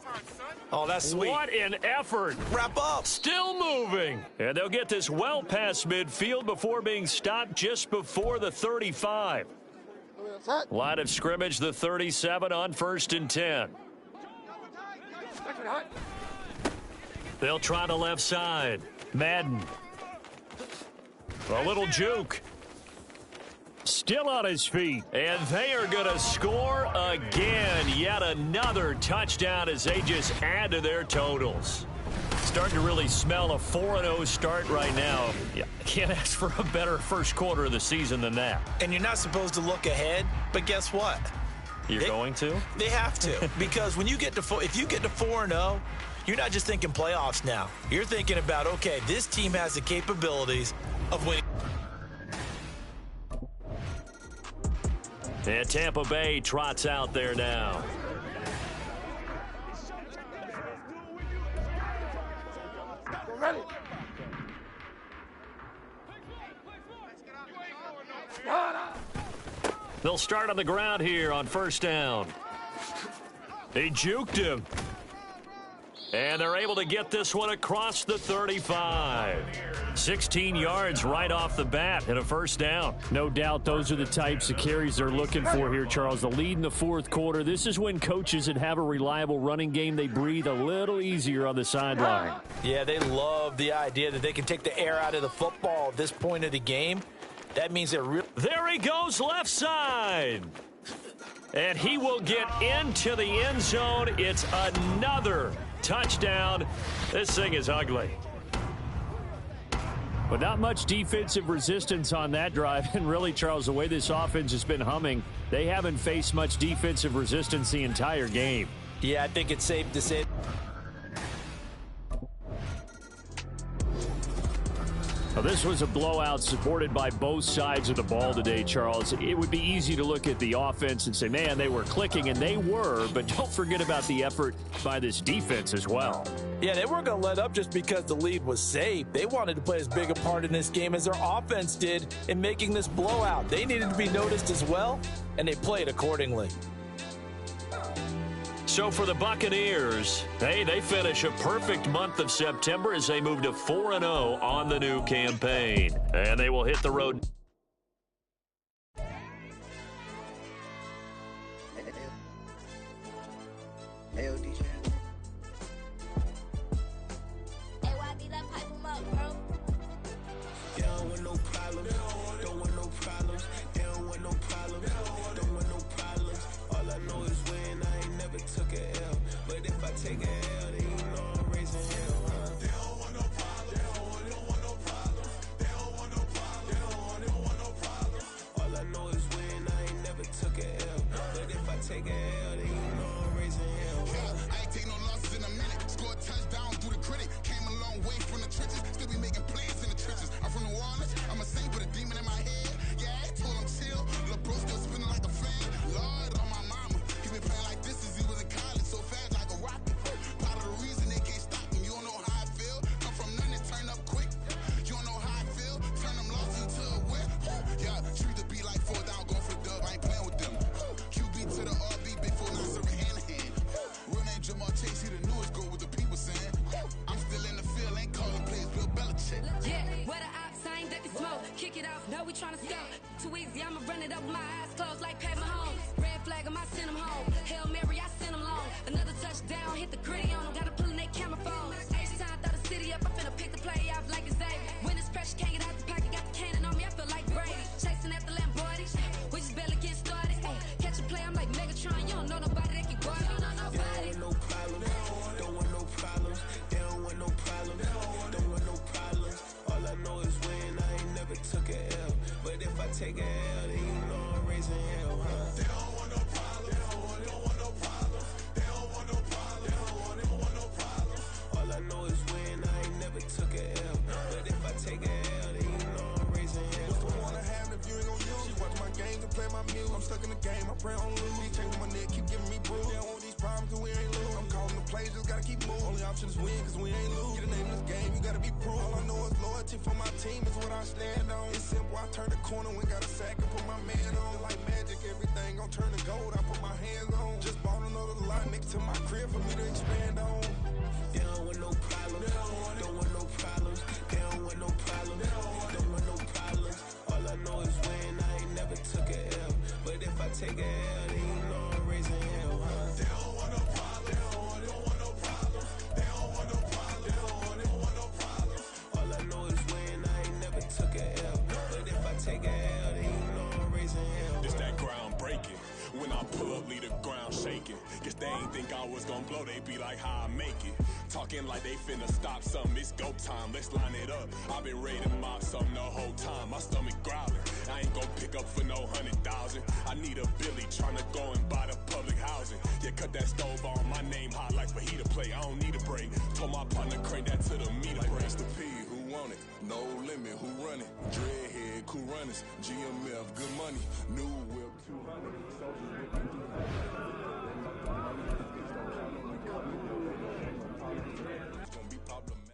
Oh, that's sweet. What an effort. Wrap up. Still moving. And they'll get this well past midfield before being stopped just before the 35. Line of scrimmage, the 37 on 1st and 10. They'll try the left side. Madden. A little juke. Still on his feet. And they are going to score again. Yet another touchdown as they just add to their totals. Starting to really smell a 4-0 start right now. Yeah, can't ask for a better first quarter of the season than that. And you're not supposed to look ahead, but guess what? You're going to? They have to. Because when you get to if you get to 4-0, you're not just thinking playoffs now. You're thinking about, okay, this team has the capabilities of winning. And Tampa Bay trots out there now. Ready. They'll start on the ground here on first down. They juked him. And they're able to get this one across the 35. 16 yards right off the bat and a first down. No doubt those are the types of carries they're looking for here, Charles. The lead in the fourth quarter. This is when coaches that have a reliable running game, they breathe a little easier on the sideline. Yeah, they love the idea that they can take the air out of the football at this point of the game. That means they're real. There he goes, left side. And he will get into the end zone. It's another touchdown. This thing is ugly. But not much defensive resistance on that drive. And really, Charles, the way this offense has been humming, they haven't faced much defensive resistance the entire game. Yeah, I think it's safe to say. Well, this was a blowout supported by both sides of the ball today, Charles. It would be easy to look at the offense and say, man, they were clicking, and they were, but don't forget about the effort by this defense as well. Yeah, they weren't going to let up just because the lead was safe. They wanted to play as big a part in this game as their offense did in making this blowout. They needed to be noticed as well, and they played accordingly. So for the Buccaneers, they finish a perfect month of September as they move to 4-0 on the new campaign. And they will hit the road. shit. Yeah, where the ops, I ain't ducking smoke. Kick it off, no, we tryna scope. Too easy, I'ma run it up with my eyes closed like Pat Mahomes. Red flag, I send him home. Hail Mary, I send him long. Another touchdown, hit the gritty on him. Gotta pull in they camera phones. H-time, throw the city up, I finna pick the play off like it's Zyaire. When it's pressure, can't get out the pocket, got the cannon on me, I feel like Brady. Chasing after Lamborghini, we just barely get started. Ay, catch a play, I'm like Megatron, you don't know nobody that can guard it. You don't know nobody. No problem, don't want no problems. They don't want no problems, don't want no problems. All I know is win, I ain't never took a L. But if I take a L, then you know I'm raising hell, huh? They don't want no problems. They don't want no problems. They don't want no problems. They don't want no problems. All I know is win, I ain't never took a L. But if I take a L, then you know I'm raising hell. What's the point of having if you ain't gon' use? She watch my games and play my music. I'm stuck in the game, I pray on lose. These chains on my neck keep giving me bruise. They don't want these problems cause we ain't lose. I'm calling the plays, just gotta keep moving. Only option is win cause we ain't lose. Get a name in this game, you gotta be proof. All I know is loyalty for my team is what I stand on. It's simple, I turn the corner, we got a sack and put my man on. Like magic, everything gon' turn to gold, I put my hands on. Just bought another lot next to my crib for me to expand on. They don't want no problems, don't want no problems. They don't want no problems, don't want no problems. All I know is win, I ain't never took a L. But if I take a L, then you know I'm raising hell, huh? They don't want no problems. They don't want no problems. They don't want no problems. They don't want no problems. All I know is win, I ain't never took a L. But if I take a L, then you know I'm raising hell. This that ground breaking. When I pull up, leave the ground shaking. Guess they ain't think I was gonna blow, they be like, how I make it. Talking like they finna stop something, it's go time, let's line it up. I've been ready to mop something the whole time, my stomach growling. I ain't gon' pick up for no 100,000. I need a Billy tryna go and buy the public housing. Yeah, cut that stove on, my name hot like fajita play. I don't need a break. Told my partner crank that to the meter Like break. Mr. P, who want it? No limit, who run it? Dreadhead, cool runners, GMF, good money. New whip 200. It's gonna be problematic.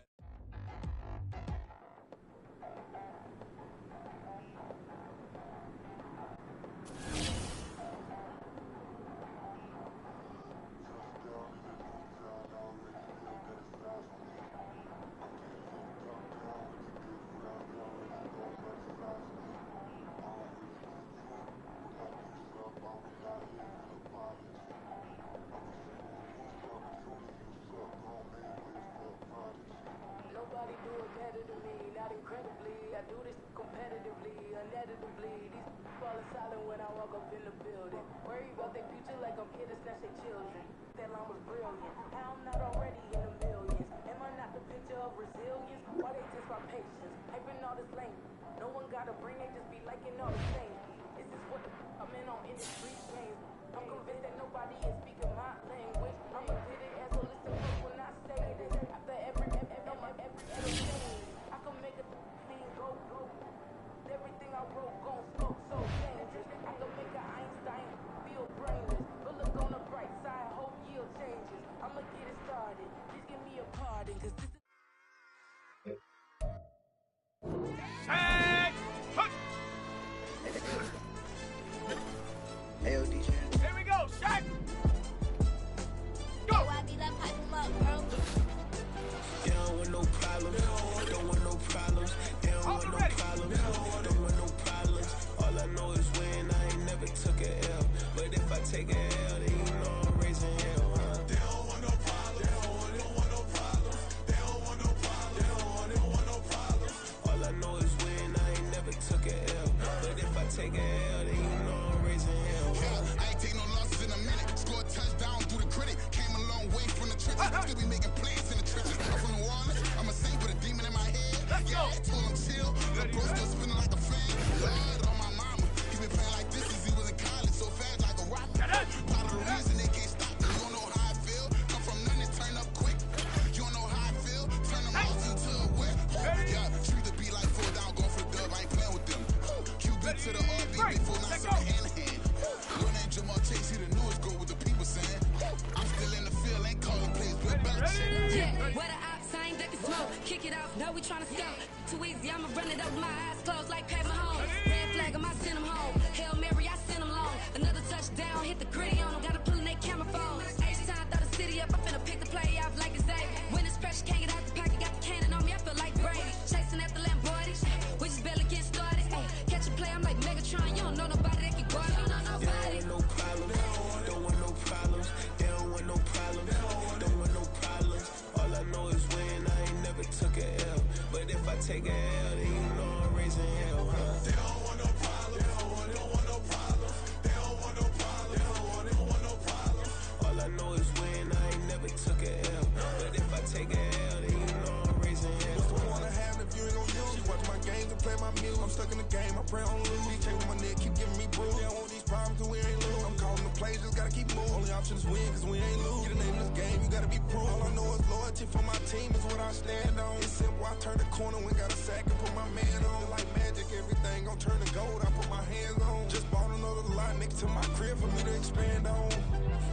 Nobody do it better than me, not incredibly. I do this competitively, uneditably. These falling silent when I walk up in the building. Worry about their future like I'm here to snatch their children. That line was brilliant. How I'm not already in the millions. Am I not the picture of resilience? Why they test my patience? Hyping all this language. No one gotta bring, they just be liking all the same. This is what I'm in on industry games. I'm convinced that nobody is speaking my language. I'ma get it as a listen close when I say this. After every change, I can make a thing go. Everything I wrote gon' smoke so dangerous. I can make an Einstein feel brainless. But look on the bright side, hope yield changes. I'ma get it started. Please give me a pardon, cause this is Hey, DJ. Here we go, shot. Go! I be like, pipe him up, bro. They don't want no problems, don't want no problems. They don't want no problems, don't want no problems. All I know is win, I ain't never took a L. But if I take a L, then you know I'm raising hell, huh? They don't want no problems. They don't want no problems. They don't want no problems. They don't want no problems. All I know is win, I ain't never took a L. But if I take a L, then you know I'm raising hell, huh? Yeah, I ain't take no losses in a minute. Scored touchdown through the critic. Came a long way from the trenches. Still be making plays in the trenches. I'm from New Orleans. I'm a saint with a demon in my head. Yeah, I told him chill. The bro still spinning like a fan. Lord on my mama. He been playing like this since he was in college. So fast like a rocket. Part of the reason they can't stop me. You don't know how I feel. Come from nothing, turn up quick. You don't know how I feel. Turn them off into a whip. Yeah, treat the beat like full down. Going for the dub. I ain't playing with them. QB to the RB. Big full not serving hand to hand. Your name Jamal Chase. He the newest go with the people saying. I'm still in the field. Ain't calling plays. Bill Belichick. Yeah, where the ops, I ain't ducking smoke. Kick it off, no, we tryna scope. Too easy, I'ma run it up with my eyes closed like Pat Mahomes. Red flag, I send him home. Hail Mary, I send him long. Another touchdown, hit the gritty on him. Gotta pull in they camera phones. H-time, throw the city up, I finna pick the play off like it's Zyaire. When it's pressure, can't get out the pocket, got the cannon on me, I feel like Brady. Chasing take a L, then you know I'm raising hell, huh? They don't want no problem. They don't want no problem. They don't want no problem. They don't want no problem. All I know is win, I ain't never took a L. But if I take a L, then you know I'm raising hell. What's the point of having if you ain't gon' use? She watch my games and play my music. I'm stuck in the game, I pray on lose. These chains on my neck keep giving me bruise. They don't want these problems cause we ain't lose. I'm calling the plays, just gotta keep moving. Only option is win cause we ain't lose. Get a name in this game, you gotta be proof. All I know is loyalty for my team is what I stand on. It's simple, I turn the corner when got a sack and put my man on. Like magic, everything gon' turn to gold, I put my hands on. Just bought another lot next to my crib for me to expand on.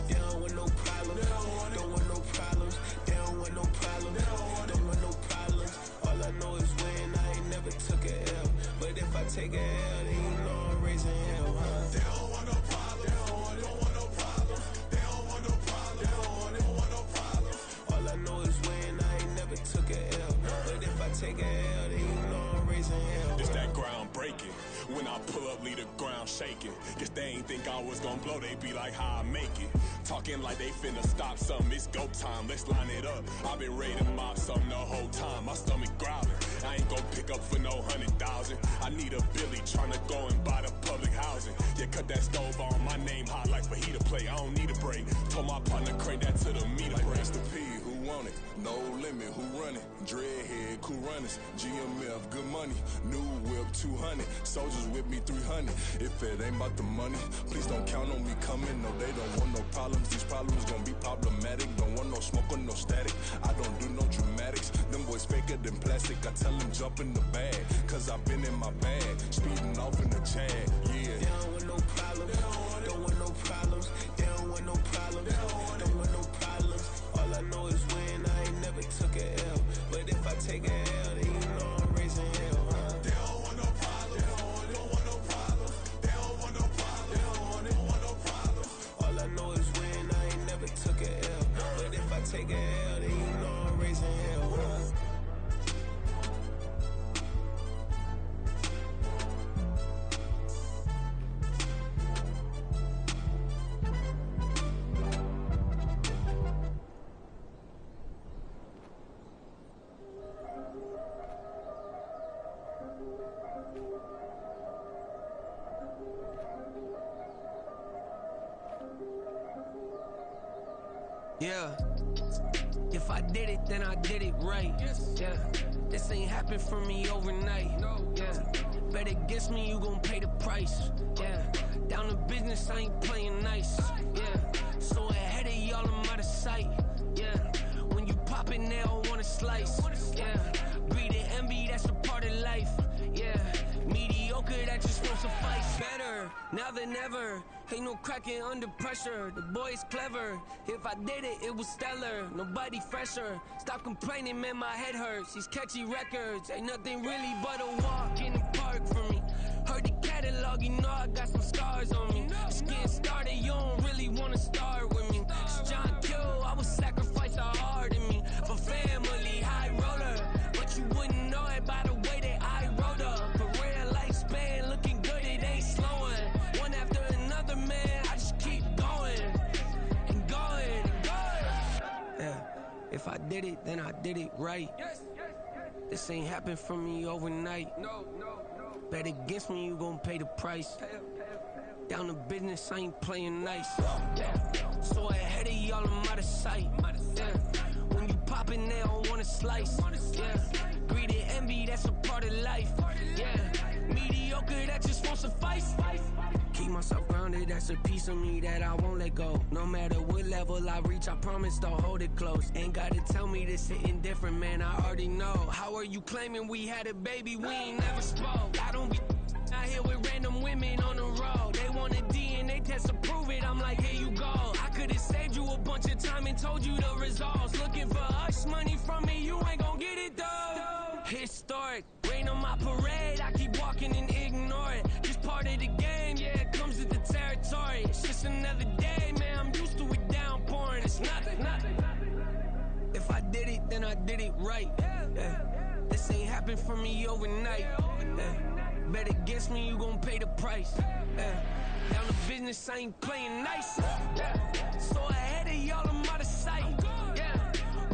They don't want no problems. Don't want no problems. They don't want no problems. Don't want no problems. All I know is win. I ain't never took a L. But if I take a L, then you know I'm raising hell, huh? They don't want no problem. They don't want no problem. They don't want no problem. They don't want no problem. All I know is win. I ain't never took a L. But if I take a L, then you know I'm raising hell. It's that ground breaking. When I pull up, leave the ground shaking. Guess they ain't think I was gonna blow. They be like, how I make it. Talking like they finna stop something. It's go time. Let's line it up. I've been ready to mop something the whole time. My stomach growling. I ain't gon' pick up for no 100,000. I need a Billy tryna go and buy the public housing. Yeah, cut that stove on. My name hot like fajita play. I don't need a break. Told my partner crank that to the meter Like break. Mr. P, who want it? No limit, who run it? Dreadhead, cool runners. GMF, good money. New whip, 200. Soldiers with me, 300. If it ain't about the money, please don't count on me coming. No, they don't want no problems. These problems gon' be problematic. Don't want no smoke or no static. I don't do no dramatics. Them boys faker than plastic. I tell them jump in the bag, cause I've been in my bag. Speeding off in the Jag, yeah. They don't want no problems. Don't want no problems. They don't want no problems. Don't want no problems. All I know is win. I ain't never took a L. But if I take a L, then you know I'm raising hell, huh? They don't want no problem. They don't want no problem. They don't want no problem. They don't want no problem. All I know is win. I ain't never took a L. But if I take a L, then you know I'm raising hell, huh? Yeah. If I did it, then I did it right. Yeah. This ain't happened for me overnight. Yeah. Bet against me, you gon' pay the price. Yeah. Down to business, I ain't playing nice. Yeah. So ahead of y'all, I'm out of sight. Yeah. When you pop it, they don't wanna slice. Yeah. Greed and envy, that's a part of life. Yeah. Mediocre, that just won't suffice. Better now than ever. Ain't no cracking under pressure. The boy's clever. If I did it, it was stellar. Nobody fresher. Stop complaining, man, my head hurts. These catchy records ain't nothing really but a walk in the park for me. Heard the catalog, you know I got some scars on me. Just getting started, you don't really wanna start with me. It's John Kill, I would sacrifice a heart in me for family, high roller. But you wouldn't know it by the way that I wrote up. Career lifespan looking good, it ain't slowing. One after another, man, I just keep going and going and going. Yeah, if I did it, then I did it right. This ain't happened for me overnight. No. Bet against me, you gon' pay the price. Down to business, I ain't playing nice. Yeah. So ahead of y'all, I'm out of sight. Yeah. When you poppin', they don't wanna slice. Yeah. Greed and envy, that's a part of life. Yeah. Mediocre, that just won't suffice. Keep myself grounded, that's a piece of me that I won't let go. No matter what level I reach, I promise don't hold it close. Ain't gotta tell me this hitting different, man, I already know. How are you claiming we had a baby, we ain't never spoke? I don't be out here with random women on the road. They want a DNA test to prove it, I'm like, here you go. I could've saved you a bunch of time and told you the results. Looking for hush money from me, you ain't gon' get it though. Historic, rain on my parade, I keep walking and ignore it. Just part of the game, yeah, it comes with the territory. It's just another day, man, I'm used to it downpouring. It's nothing. If I did it, then I did it right. Yeah. This ain't happened for me overnight. Yeah. Bet against me, you gon' pay the price. Yeah. Down to business, I ain't playing nice. Yeah. So ahead of y'all, I'm out of sight. Yeah.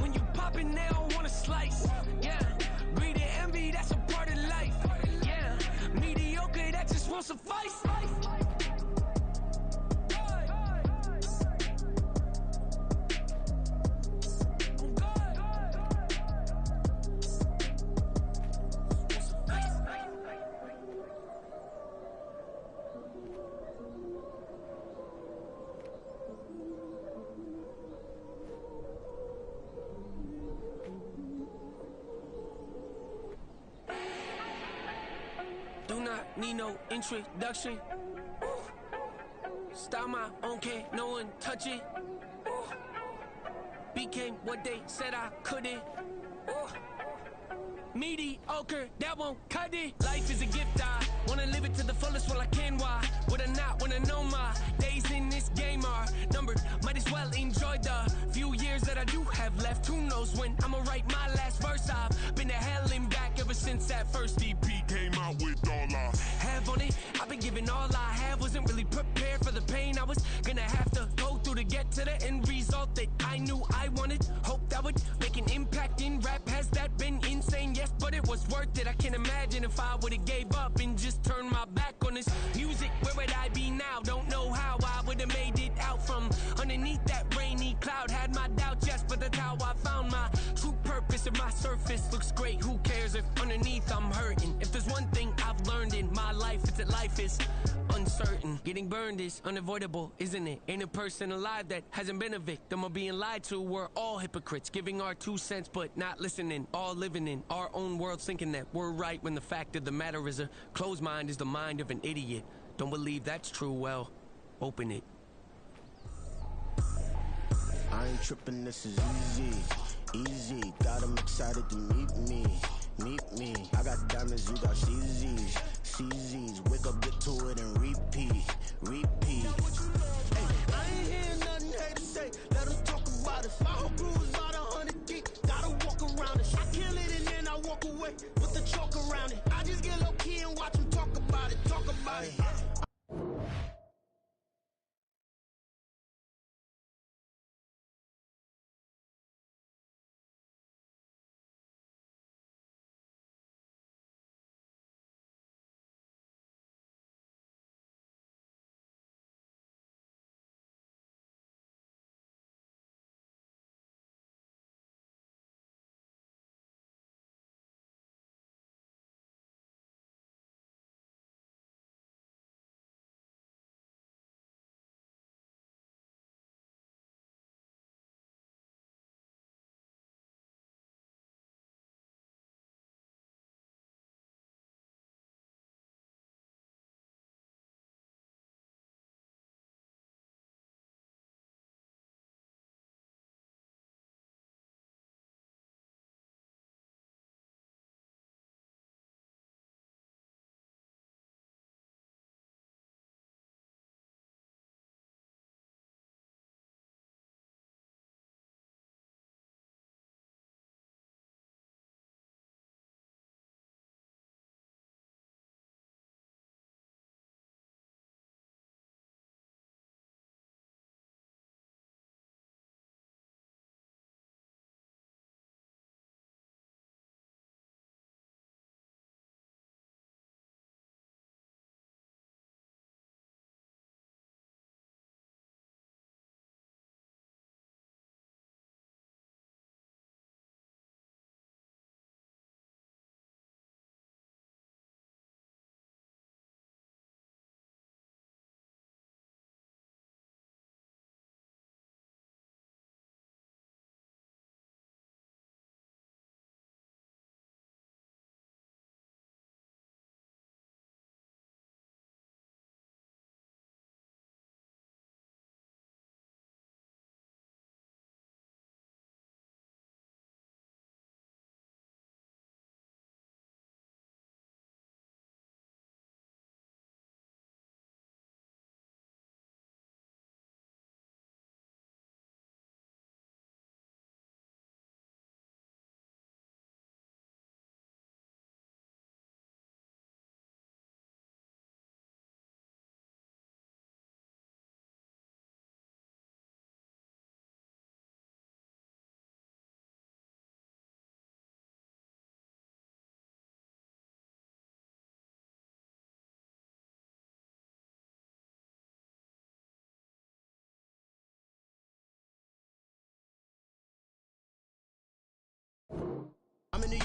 When you poppin', they don't wanna slice. Yeah. Greed and envy, that's won't suffice. Do not need no introduction. Style my own, can't no one touch it. Became what they said I couldn't. Mediocre, that won't cut it. Life is a gift, I wanna live it to the fullest while I can. Why would I not wanna know my days in this game are numbered? Might as well enjoy the few years that I do have left. Who knows when I'ma write my last verse? I've been to hell and back ever since that first EP came out with all I have on it. I've been giving all I have, wasn't really prepared for the pain I was gonna have to go through to get to the end result that I knew I wanted. Hope that would make an impact in rap. Has that been insane? Yes, but it was worth it. I can't imagine if I would've gave up and just turned my back on this music. Where would I be now? Don't know how I would've made it out from underneath that rainy cloud. Had my doubts, yes, but that's how I found my true purpose. And my surface looks great, who cares if underneath I'm hurting? If there's one thing I've learned in my life, it's that life is uncertain. Getting burned is unavoidable, isn't it? Ain't a person alive that hasn't been a victim of being lied to. We're all hypocrites, giving our 2 cents but not listening. All living in our own world, thinking that we're right when the fact of the matter is a closed mind is the mind of an idiot. Don't believe that's true? Well, open it. I ain't tripping, this is easy, easy. Got 'em excited to meet me, meet me. I got diamonds, you got CZs, CZs. Wake up, get to it and repeat, repeat. Hey, I ain't hearing nothing hate to say. Let us talk about it. My whole crew is about 100 deep. Gotta walk around it. I kill it and then I walk away with the chalk around it. I just get low key and watch them talk about it, talk about it.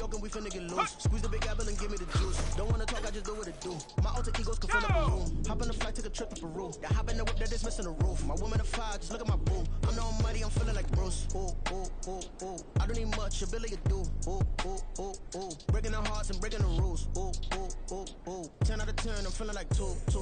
York and we finna get loose. Squeeze the big apple and give me the juice. Don't wanna talk, I just do what it do. My alter egos can fill up a room. Hop on the flight, take a trip to Peru. Yeah, hop in the whip that is missing the roof. My woman a fire, just look at my boo. I'm no money, I'm feeling like Bruce. Ooh, ooh, ooh, ooh. I don't need much, ability to do. Ooh, ooh, ooh, ooh. Breaking the hearts and breaking the rules. Ooh, ooh, ooh, ooh. 10 out of 10, I'm feeling like 2, 2.